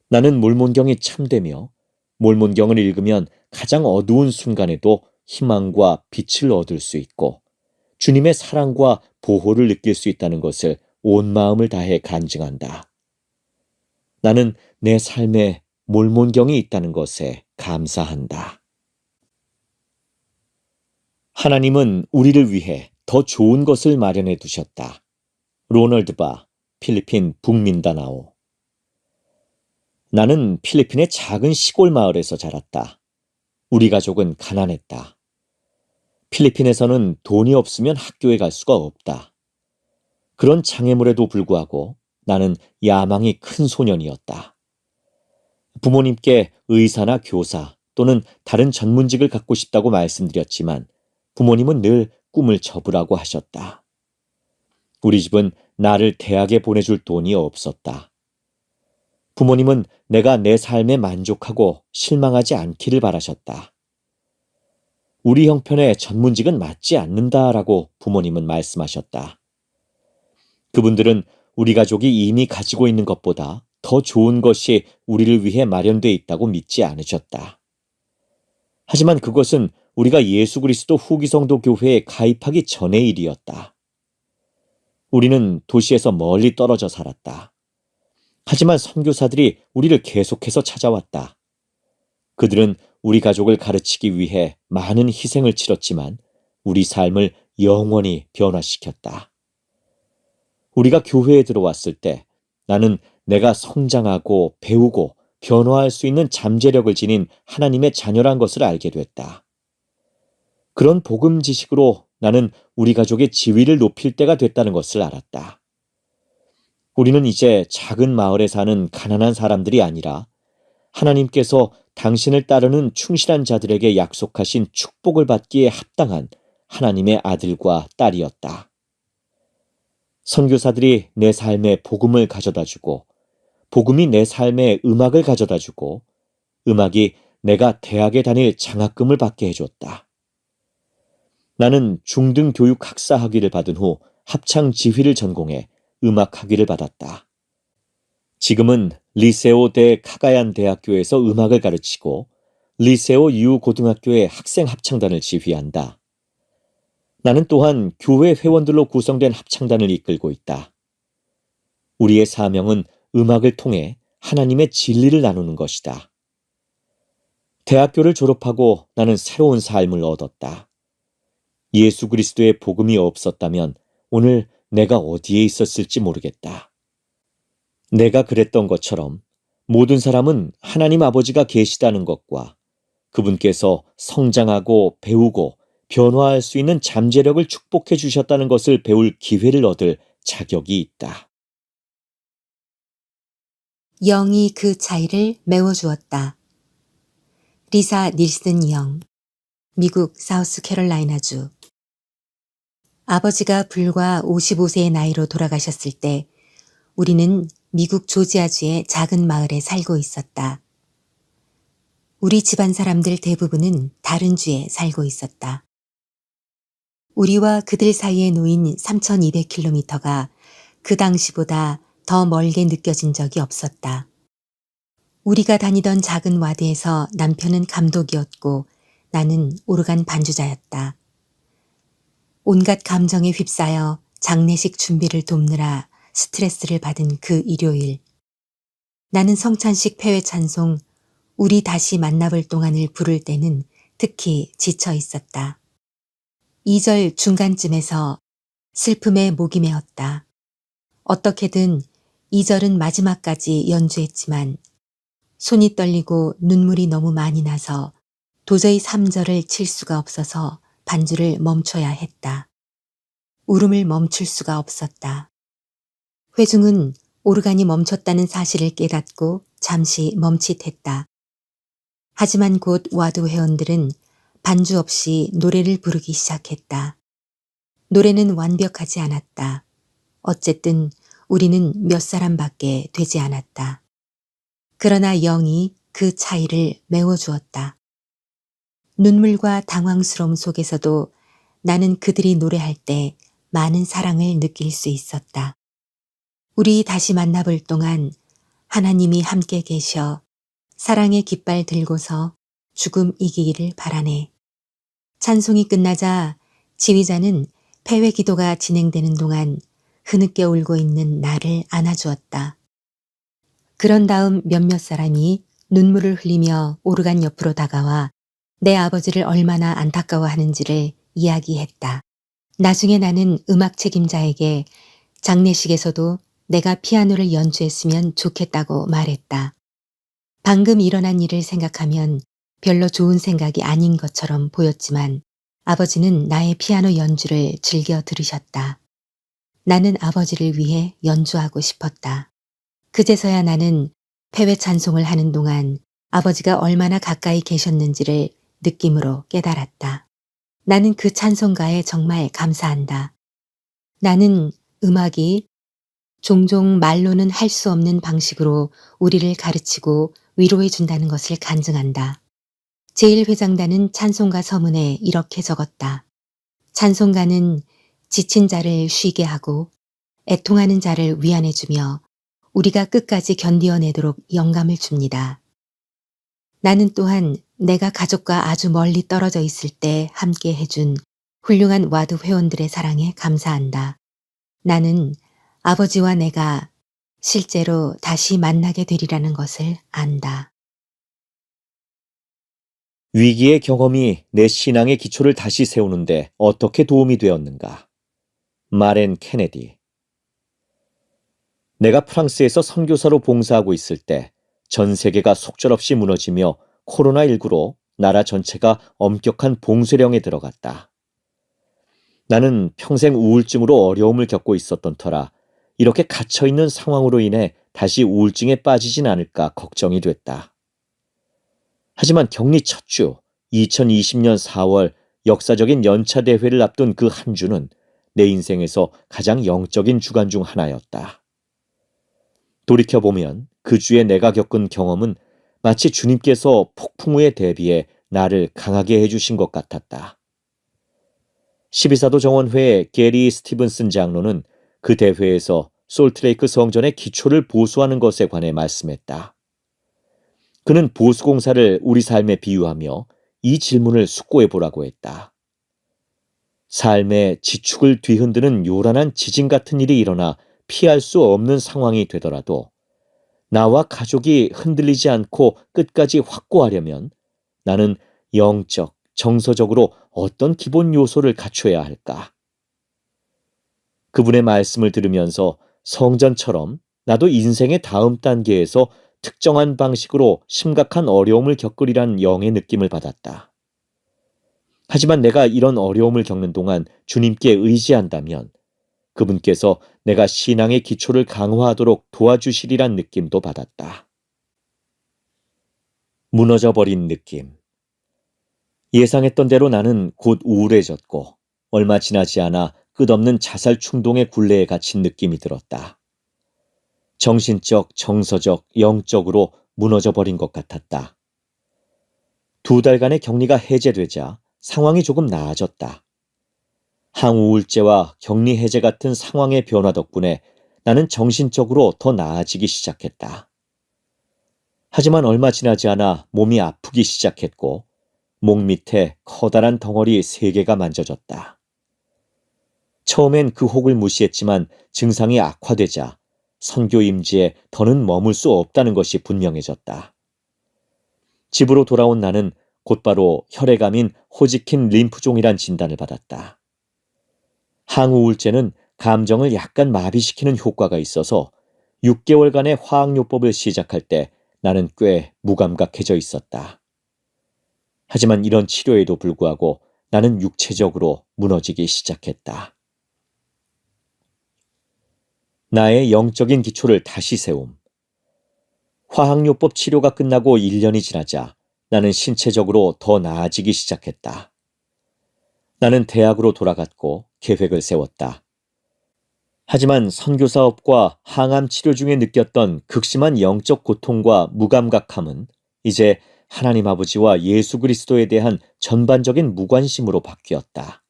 나는 몰몬경이 참되며 몰몬경을 읽으면 가장 어두운 순간에도 희망과 빛을 얻을 수 있고 주님의 사랑과 보호를 느낄 수 있다는 것을 온 마음을 다해 간증한다. 나는 내 삶에 몰몬경이 있다는 것에 감사한다. 하나님은 우리를 위해 더 좋은 것을 마련해 두셨다. 로널드 바, 필리핀 북민다나오. 나는 필리핀의 작은 시골 마을에서 자랐다. 우리 가족은 가난했다. 필리핀에서는 돈이 없으면 학교에 갈 수가 없다. 그런 장애물에도 불구하고 나는 야망이 큰 소년이었다. 부모님께 의사나 교사 또는 다른 전문직을 갖고 싶다고 말씀드렸지만 부모님은 늘 꿈을 접으라고 하셨다. 우리 집은 나를 대학에 보내줄 돈이 없었다. 부모님은 내가 내 삶에 만족하고 실망하지 않기를 바라셨다. 우리 형편의 전문직은 맞지 않는다라고 부모님은 말씀하셨다. 그분들은 우리 가족이 이미 가지고 있는 것보다 더 좋은 것이 우리를 위해 마련돼 있다고 믿지 않으셨다. 하지만 그것은 우리가 예수 그리스도 후기성도 교회에 가입하기 전의 일이었다. 우리는 도시에서 멀리 떨어져 살았다. 하지만 선교사들이 우리를 계속해서 찾아왔다. 그들은 우리 가족을 가르치기 위해 많은 희생을 치렀지만 우리 삶을 영원히 변화시켰다. 우리가 교회에 들어왔을 때 나는 내가 성장하고 배우고 변화할 수 있는 잠재력을 지닌 하나님의 자녀란 것을 알게 됐다. 그런 복음 지식으로 나는 우리 가족의 지위를 높일 때가 됐다는 것을 알았다. 우리는 이제 작은 마을에 사는 가난한 사람들이 아니라 하나님께서 당신을 따르는 충실한 자들에게 약속하신 축복을 받기에 합당한 하나님의 아들과 딸이었다. 선교사들이 내 삶에 복음을 가져다주고 복음이 내 삶에 음악을 가져다주고 음악이 내가 대학에 다닐 장학금을 받게 해줬다. 나는 중등교육 학사 학위를 받은 후 합창 지휘를 전공해 음악 학위를 받았다. 지금은 리세오 대 카가얀 대학교에서 음악을 가르치고 리세오 유 고등학교의 학생 합창단을 지휘한다. 나는 또한 교회 회원들로 구성된 합창단을 이끌고 있다. 우리의 사명은 음악을 통해 하나님의 진리를 나누는 것이다. 대학교를 졸업하고 나는 새로운 삶을 얻었다. 예수 그리스도의 복음이 없었다면 오늘 내가 어디에 있었을지 모르겠다. 내가 그랬던 것처럼 모든 사람은 하나님 아버지가 계시다는 것과 그분께서 성장하고 배우고 변화할 수 있는 잠재력을 축복해 주셨다는 것을 배울 기회를 얻을 자격이 있다. 영이 그 차이를 메워주었다. 리사 닐슨 영, 미국 사우스캐롤라이나주. 아버지가 불과 55세의 나이로 돌아가셨을 때 우리는 미국 조지아주의 작은 마을에 살고 있었다. 우리 집안 사람들 대부분은 다른 주에 살고 있었다. 우리와 그들 사이에 놓인 3,200km가 그 당시보다 더 멀게 느껴진 적이 없었다. 우리가 다니던 작은 와드에서 남편은 감독이었고 나는 오르간 반주자였다. 온갖 감정에 휩싸여 장례식 준비를 돕느라 스트레스를 받은 그 일요일. 나는 성찬식 폐회 찬송 우리 다시 만나볼 동안을 부를 때는 특히 지쳐 있었다. 2절 중간쯤에서 슬픔에 목이 메었다. 어떻게든 2절은 마지막까지 연주했지만 손이 떨리고 눈물이 너무 많이 나서 도저히 3절을 칠 수가 없어서 반주를 멈춰야 했다. 울음을 멈출 수가 없었다. 회중은 오르간이 멈췄다는 사실을 깨닫고 잠시 멈칫했다. 하지만 곧 와드 회원들은 반주 없이 노래를 부르기 시작했다. 노래는 완벽하지 않았다. 어쨌든 우리는 몇 사람밖에 되지 않았다. 그러나 영이 그 차이를 메워주었다. 눈물과 당황스러움 속에서도 나는 그들이 노래할 때 많은 사랑을 느낄 수 있었다. 우리 다시 만나볼 동안 하나님이 함께 계셔 사랑의 깃발 들고서 죽음 이기기를 바라네. 찬송이 끝나자 지휘자는 폐회 기도가 진행되는 동안 흐느껴 울고 있는 나를 안아주었다. 그런 다음 몇몇 사람이 눈물을 흘리며 오르간 옆으로 다가와 내 아버지를 얼마나 안타까워하는지를 이야기했다. 나중에 나는 음악 책임자에게 장례식에서도 내가 피아노를 연주했으면 좋겠다고 말했다. 방금 일어난 일을 생각하면 별로 좋은 생각이 아닌 것처럼 보였지만 아버지는 나의 피아노 연주를 즐겨 들으셨다. 나는 아버지를 위해 연주하고 싶었다. 그제서야 나는 폐회 찬송을 하는 동안 아버지가 얼마나 가까이 계셨는지를 느낌으로 깨달았다. 나는 그 찬송가에 정말 감사한다. 나는 음악이 종종 말로는 할 수 없는 방식으로 우리를 가르치고 위로해 준다는 것을 간증한다. 제1회장단은 찬송가 서문에 이렇게 적었다. 찬송가는 지친 자를 쉬게 하고 애통하는 자를 위안해 주며 우리가 끝까지 견디어내도록 영감을 줍니다. 나는 또한 내가 가족과 아주 멀리 떨어져 있을 때 함께 해준 훌륭한 와드 회원들의 사랑에 감사한다. 나는 아버지와 내가 실제로 다시 만나게 되리라는 것을 안다. 위기의 경험이 내 신앙의 기초를 다시 세우는데 어떻게 도움이 되었는가? 마렌 케네디. 내가 프랑스에서 선교사로 봉사하고 있을 때 전 세계가 속절없이 무너지며 코로나19로 나라 전체가 엄격한 봉쇄령에 들어갔다. 나는 평생 우울증으로 어려움을 겪고 있었던 터라 이렇게 갇혀있는 상황으로 인해 다시 우울증에 빠지진 않을까 걱정이 됐다. 하지만 격리 첫 주 2020년 4월 역사적인 연차 대회를 앞둔 그 한 주는 내 인생에서 가장 영적인 주간 중 하나였다. 돌이켜보면 그 주에 내가 겪은 경험은 마치 주님께서 폭풍우에 대비해 나를 강하게 해주신 것 같았다. 12사도 정원회의 게리 스티븐슨 장로는 그 대회에서 솔트레이크 성전의 기초를 보수하는 것에 관해 말씀했다. 그는 보수공사를 우리 삶에 비유하며 이 질문을 숙고해 보라고 했다. 삶의 지축을 뒤흔드는 요란한 지진 같은 일이 일어나 피할 수 없는 상황이 되더라도 나와 가족이 흔들리지 않고 끝까지 확고하려면 나는 영적, 정서적으로 어떤 기본 요소를 갖춰야 할까? 그분의 말씀을 들으면서 성전처럼 나도 인생의 다음 단계에서 특정한 방식으로 심각한 어려움을 겪으리란 영의 느낌을 받았다. 하지만 내가 이런 어려움을 겪는 동안 주님께 의지한다면 그분께서 내가 신앙의 기초를 강화하도록 도와주시리란 느낌도 받았다. 무너져버린 느낌. 예상했던 대로 나는 곧 우울해졌고 얼마 지나지 않아 끝없는 자살 충동의 굴레에 갇힌 느낌이 들었다. 정신적, 정서적, 영적으로 무너져버린 것 같았다. 2달간의 격리가 해제되자 상황이 조금 나아졌다. 항우울제와 격리 해제 같은 상황의 변화 덕분에 나는 정신적으로 더 나아지기 시작했다. 하지만 얼마 지나지 않아 몸이 아프기 시작했고 목 밑에 커다란 덩어리 3개가 만져졌다. 처음엔 그 혹을 무시했지만 증상이 악화되자 선교 임지에 더는 머물 수 없다는 것이 분명해졌다. 집으로 돌아온 나는 곧바로 혈액암인 호지킨 림프종이란 진단을 받았다. 항우울제는 감정을 약간 마비시키는 효과가 있어서 6개월간의 화학요법을 시작할 때 나는 꽤 무감각해져 있었다. 하지만 이런 치료에도 불구하고 나는 육체적으로 무너지기 시작했다. 나의 영적인 기초를 다시 세움. 화학요법 치료가 끝나고 1년이 지나자 나는 신체적으로 더 나아지기 시작했다. 나는 대학으로 돌아갔고 계획을 세웠다. 하지만 선교사업과 항암 치료 중에 느꼈던 극심한 영적 고통과 무감각함은 이제 하나님 아버지와 예수 그리스도에 대한 전반적인 무관심으로 바뀌었다.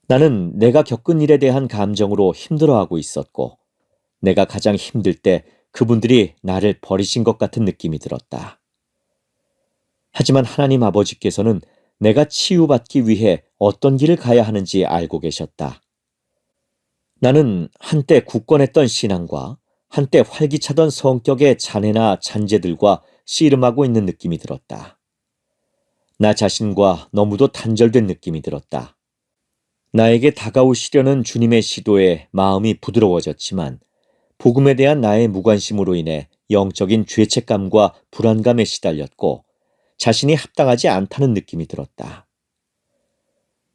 나는 내가 겪은 일에 대한 감정으로 힘들어하고 있었고 내가 가장 힘들 때 그분들이 나를 버리신 것 같은 느낌이 들었다. 하지만 하나님 아버지께서는 내가 치유받기 위해 어떤 길을 가야 하는지 알고 계셨다. 나는 한때 굳건했던 신앙과 한때 활기차던 성격의 잔해나 잔재들과 씨름하고 있는 느낌이 들었다. 나 자신과 너무도 단절된 느낌이 들었다. 나에게 다가오시려는 주님의 시도에 마음이 부드러워졌지만 복음에 대한 나의 무관심으로 인해 영적인 죄책감과 불안감에 시달렸고 자신이 합당하지 않다는 느낌이 들었다.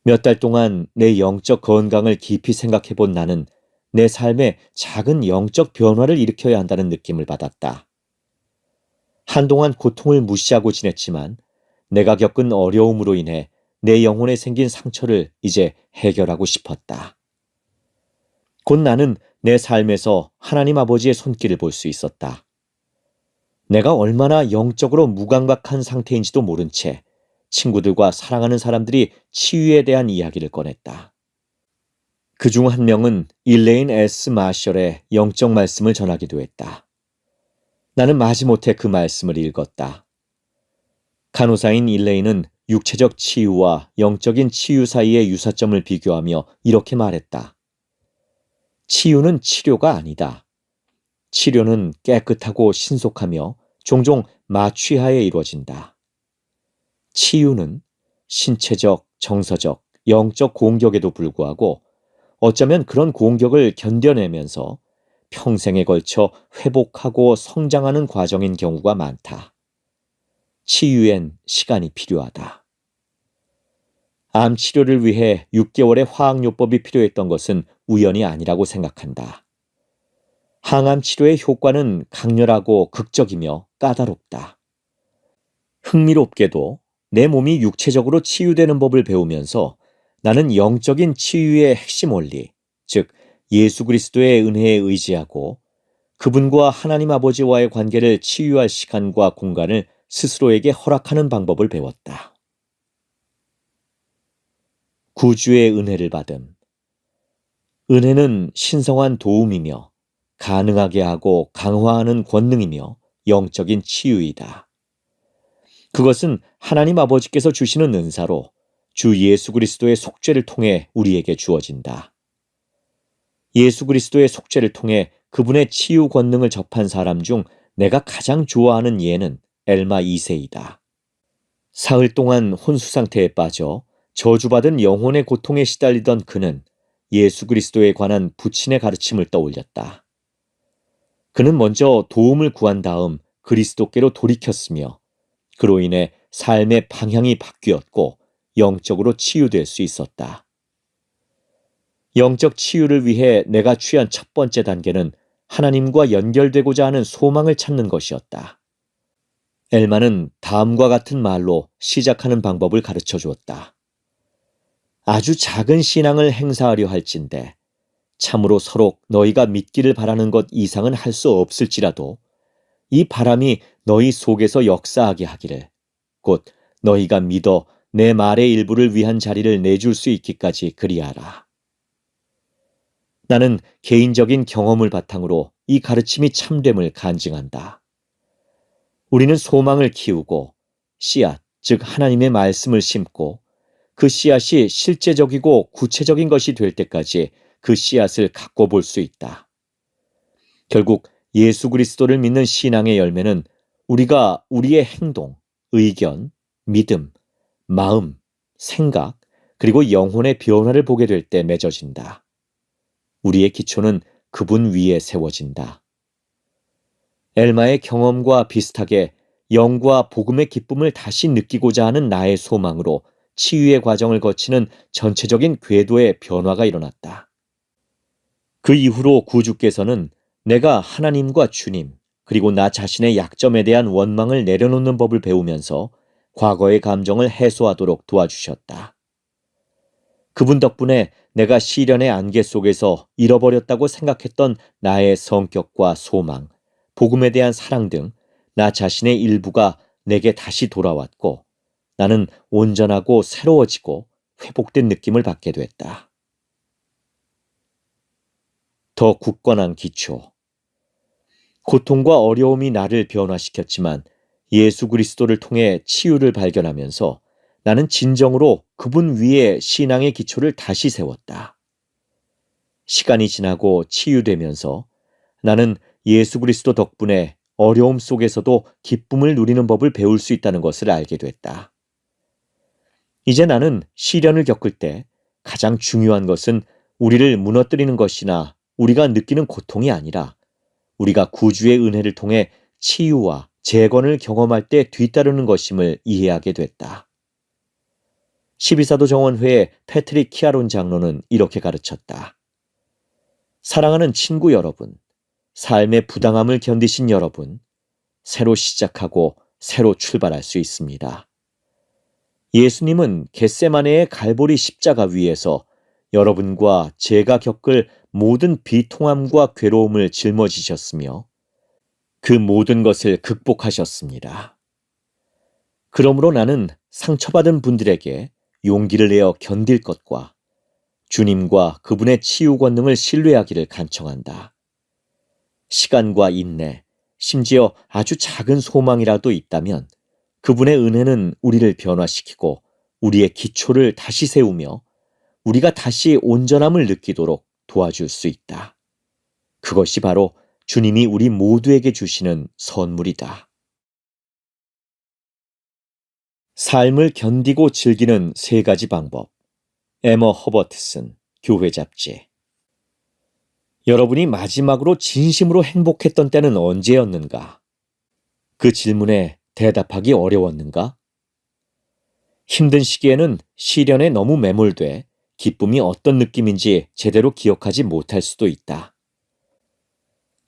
몇 달 동안 내 영적 건강을 깊이 생각해 본 나는 내 삶에 작은 영적 변화를 일으켜야 한다는 느낌을 받았다. 한동안 고통을 무시하고 지냈지만 내가 겪은 어려움으로 인해 내 영혼에 생긴 상처를 이제 해결하고 싶었다. 곧 나는 내 삶에서 하나님 아버지의 손길을 볼 수 있었다. 내가 얼마나 영적으로 무감각한 상태인지도 모른 채 친구들과 사랑하는 사람들이 치유에 대한 이야기를 꺼냈다. 그중 한 명은 일레인 S. 마셜의 영적 말씀을 전하기도 했다. 나는 마지못해 그 말씀을 읽었다. 간호사인 일레인은 육체적 치유와 영적인 치유 사이의 유사점을 비교하며 이렇게 말했다. 치유는 치료가 아니다. 치료는 깨끗하고 신속하며 종종 마취하에 이루어진다. 치유는 신체적, 정서적, 영적 공격에도 불구하고 어쩌면 그런 공격을 견뎌내면서 평생에 걸쳐 회복하고 성장하는 과정인 경우가 많다. 치유엔 시간이 필요하다. 암 치료를 위해 6개월의 화학요법이 필요했던 것은 우연이 아니라고 생각한다. 항암 치료의 효과는 강렬하고 극적이며 까다롭다. 흥미롭게도 내 몸이 육체적으로 치유되는 법을 배우면서 나는 영적인 치유의 핵심 원리, 즉 예수 그리스도의 은혜에 의지하고 그분과 하나님 아버지와의 관계를 치유할 시간과 공간을 스스로에게 허락하는 방법을 배웠다. 구주의 은혜를 받음. 은혜는 신성한 도움이며 가능하게 하고 강화하는 권능이며 영적인 치유이다. 그것은 하나님 아버지께서 주시는 은사로 주 예수 그리스도의 속죄를 통해 우리에게 주어진다. 예수 그리스도의 속죄를 통해 그분의 치유 권능을 접한 사람 중 내가 가장 좋아하는 예는 엘마 2세이다. 사흘 동안 혼수 상태에 빠져 저주받은 영혼의 고통에 시달리던 그는 예수 그리스도에 관한 부친의 가르침을 떠올렸다. 그는 먼저 도움을 구한 다음 그리스도께로 돌이켰으며 그로 인해 삶의 방향이 바뀌었고 영적으로 치유될 수 있었다. 영적 치유를 위해 내가 취한 첫 번째 단계는 하나님과 연결되고자 하는 소망을 찾는 것이었다. 엘마는 다음과 같은 말로 시작하는 방법을 가르쳐 주었다. 아주 작은 신앙을 행사하려 할진대 참으로 서로 너희가 믿기를 바라는 것 이상은 할 수 없을지라도 이 바람이 너희 속에서 역사하게 하기를 곧 너희가 믿어 내 말의 일부를 위한 자리를 내줄 수 있기까지 그리하라. 나는 개인적인 경험을 바탕으로 이 가르침이 참됨을 간증한다. 우리는 소망을 키우고 씨앗, 즉 하나님의 말씀을 심고 그 씨앗이 실제적이고 구체적인 것이 될 때까지 그 씨앗을 갖고 볼 수 있다. 결국 예수 그리스도를 믿는 신앙의 열매는 우리가 우리의 행동, 의견, 믿음, 마음, 생각, 그리고 영혼의 변화를 보게 될 때 맺어진다. 우리의 기초는 그분 위에 세워진다. 엘마의 경험과 비슷하게 영과 복음의 기쁨을 다시 느끼고자 하는 나의 소망으로 치유의 과정을 거치는 전체적인 궤도의 변화가 일어났다. 그 이후로 구주께서는 내가 하나님과 주님, 그리고 나 자신의 약점에 대한 원망을 내려놓는 법을 배우면서 과거의 감정을 해소하도록 도와주셨다. 그분 덕분에 내가 시련의 안개 속에서 잃어버렸다고 생각했던 나의 성격과 소망, 복음에 대한 사랑 등 나 자신의 일부가 내게 다시 돌아왔고 나는 온전하고 새로워지고 회복된 느낌을 받게 됐다. 더 굳건한 기초. 고통과 어려움이 나를 변화시켰지만 예수 그리스도를 통해 치유를 발견하면서 나는 진정으로 그분 위에 신앙의 기초를 다시 세웠다. 시간이 지나고 치유되면서 나는 예수 그리스도 덕분에 어려움 속에서도 기쁨을 누리는 법을 배울 수 있다는 것을 알게 됐다. 이제 나는 시련을 겪을 때 가장 중요한 것은 우리를 무너뜨리는 것이나 우리가 느끼는 고통이 아니라 우리가 구주의 은혜를 통해 치유와 재건을 경험할 때 뒤따르는 것임을 이해하게 됐다. 12사도 정원회의 패트릭 키아론 장로는 이렇게 가르쳤다. 사랑하는 친구 여러분, 삶의 부당함을 견디신 여러분, 새로 시작하고 새로 출발할 수 있습니다. 예수님은 겟세마네의 갈보리 십자가 위에서 여러분과 제가 겪을 모든 비통함과 괴로움을 짊어지셨으며 그 모든 것을 극복하셨습니다. 그러므로 나는 상처받은 분들에게 용기를 내어 견딜 것과 주님과 그분의 치유 권능을 신뢰하기를 간청한다. 시간과 인내, 심지어 아주 작은 소망이라도 있다면 그분의 은혜는 우리를 변화시키고 우리의 기초를 다시 세우며 우리가 다시 온전함을 느끼도록 도와줄 수 있다. 그것이 바로 주님이 우리 모두에게 주시는 선물이다. 삶을 견디고 즐기는 3가지 방법. 에머 허버트슨, 교회 잡지. 여러분이 마지막으로 진심으로 행복했던 때는 언제였는가? 그 질문에 대답하기 어려웠는가? 힘든 시기에는 시련에 너무 매몰돼 기쁨이 어떤 느낌인지 제대로 기억하지 못할 수도 있다.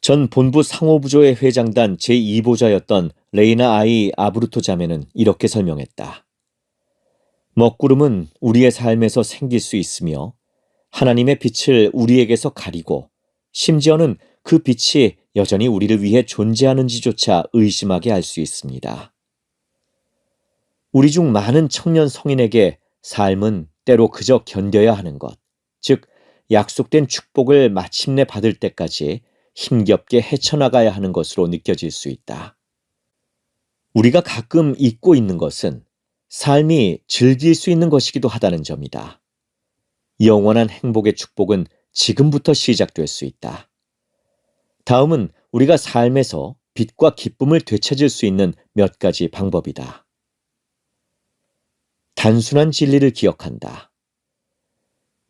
전 본부 상호부조의 회장단 제2보좌였던 레이나 아이 아브루토 자매는 이렇게 설명했다. 먹구름은 우리의 삶에서 생길 수 있으며 하나님의 빛을 우리에게서 가리고 심지어는 그 빛이 여전히 우리를 위해 존재하는지조차 의심하게 할 수 있습니다. 우리 중 많은 청년 성인에게 삶은 때로 그저 견뎌야 하는 것, 즉 약속된 축복을 마침내 받을 때까지 힘겹게 헤쳐나가야 하는 것으로 느껴질 수 있다. 우리가 가끔 잊고 있는 것은 삶이 즐길 수 있는 것이기도 하다는 점이다. 영원한 행복의 축복은 지금부터 시작될 수 있다. 다음은 우리가 삶에서 빛과 기쁨을 되찾을 수 있는 몇 가지 방법이다. 단순한 진리를 기억한다.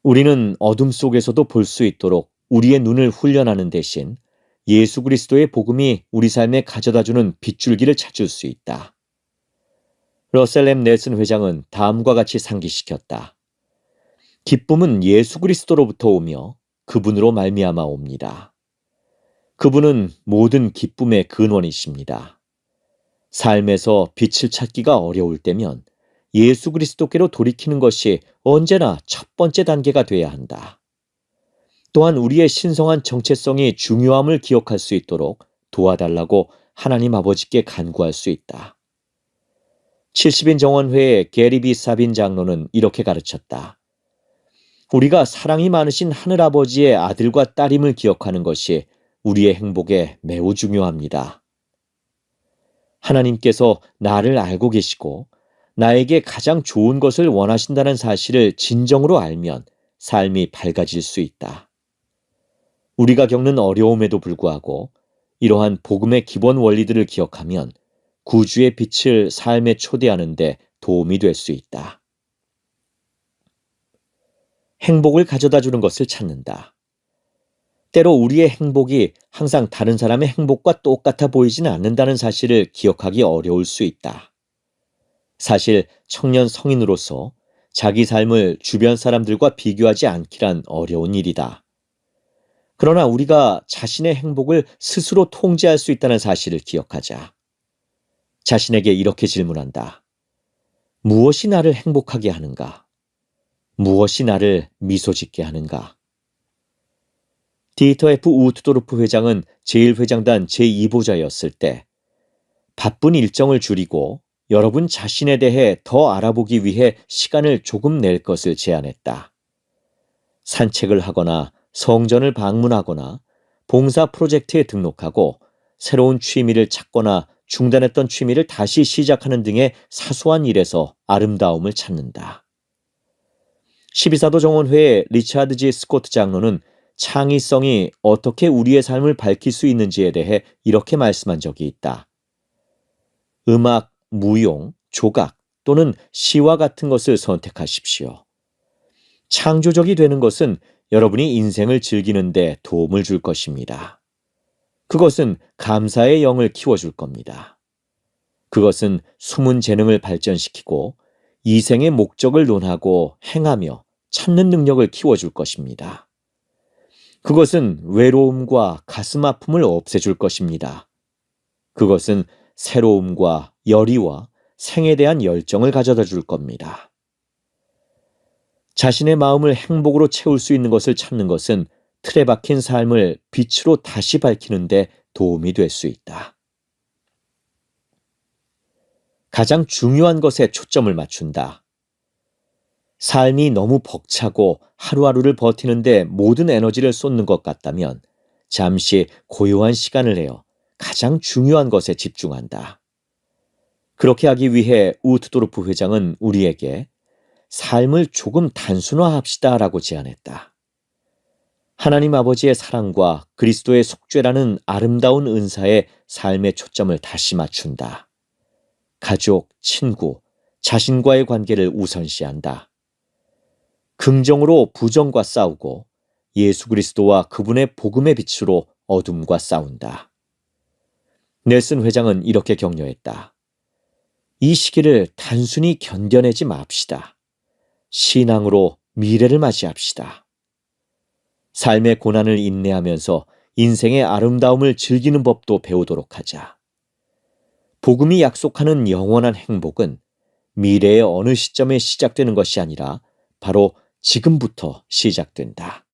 우리는 어둠 속에서도 볼 수 있도록 우리의 눈을 훈련하는 대신 예수 그리스도의 복음이 우리 삶에 가져다주는 빗줄기를 찾을 수 있다. 러셀 M. 넬슨 회장은 다음과 같이 상기시켰다. 기쁨은 예수 그리스도로부터 오며 그분으로 말미암아 옵니다. 그분은 모든 기쁨의 근원이십니다. 삶에서 빛을 찾기가 어려울 때면 예수 그리스도께로 돌이키는 것이 언제나 첫 번째 단계가 돼야 한다. 또한 우리의 신성한 정체성이 중요함을 기억할 수 있도록 도와달라고 하나님 아버지께 간구할 수 있다. 70인 정원회의 게리 비 사빈 장로는 이렇게 가르쳤다. 우리가 사랑이 많으신 하늘아버지의 아들과 딸임을 기억하는 것이 우리의 행복에 매우 중요합니다. 하나님께서 나를 알고 계시고 나에게 가장 좋은 것을 원하신다는 사실을 진정으로 알면 삶이 밝아질 수 있다. 우리가 겪는 어려움에도 불구하고 이러한 복음의 기본 원리들을 기억하면 구주의 빛을 삶에 초대하는 데 도움이 될 수 있다. 행복을 가져다 주는 것을 찾는다. 때로 우리의 행복이 항상 다른 사람의 행복과 똑같아 보이지는 않는다는 사실을 기억하기 어려울 수 있다. 사실 청년 성인으로서 자기 삶을 주변 사람들과 비교하지 않기란 어려운 일이다. 그러나 우리가 자신의 행복을 스스로 통제할 수 있다는 사실을 기억하자. 자신에게 이렇게 질문한다. 무엇이 나를 행복하게 하는가? 무엇이 나를 미소 짓게 하는가? 디에터 F. 우트도르프 회장은 제1회장단 제2보좌였을 때 바쁜 일정을 줄이고 여러분 자신에 대해 더 알아보기 위해 시간을 조금 낼 것을 제안했다. 산책을 하거나 성전을 방문하거나 봉사 프로젝트에 등록하고 새로운 취미를 찾거나 중단했던 취미를 다시 시작하는 등의 사소한 일에서 아름다움을 찾는다. 12사도 정원회의 리차드 G. 스코트 장로는 창의성이 어떻게 우리의 삶을 밝힐 수 있는지에 대해 이렇게 말씀한 적이 있다. 음악, 무용, 조각 또는 시와 같은 것을 선택하십시오. 창조적이 되는 것은 여러분이 인생을 즐기는 데 도움을 줄 것입니다. 그것은 감사의 영을 키워줄 겁니다. 그것은 숨은 재능을 발전시키고 이생의 목적을 논하고 행하며 찾는 능력을 키워줄 것입니다. 그것은 외로움과 가슴 아픔을 없애줄 것입니다. 그것은 새로움과 열의와 생에 대한 열정을 가져다 줄 겁니다. 자신의 마음을 행복으로 채울 수 있는 것을 찾는 것은 틀에 박힌 삶을 빛으로 다시 밝히는 데 도움이 될 수 있다. 가장 중요한 것에 초점을 맞춘다. 삶이 너무 벅차고 하루하루를 버티는데 모든 에너지를 쏟는 것 같다면 잠시 고요한 시간을 내어 가장 중요한 것에 집중한다. 그렇게 하기 위해 우트도르프 회장은 우리에게 삶을 조금 단순화합시다라고 제안했다. 하나님 아버지의 사랑과 그리스도의 속죄라는 아름다운 은사에 삶의 초점을 다시 맞춘다. 가족, 친구, 자신과의 관계를 우선시한다. 긍정으로 부정과 싸우고 예수 그리스도와 그분의 복음의 빛으로 어둠과 싸운다. 넬슨 회장은 이렇게 격려했다. 이 시기를 단순히 견뎌내지 맙시다. 신앙으로 미래를 맞이합시다. 삶의 고난을 인내하면서 인생의 아름다움을 즐기는 법도 배우도록 하자. 복음이 약속하는 영원한 행복은 미래의 어느 시점에 시작되는 것이 아니라 바로 지금부터 시작된다.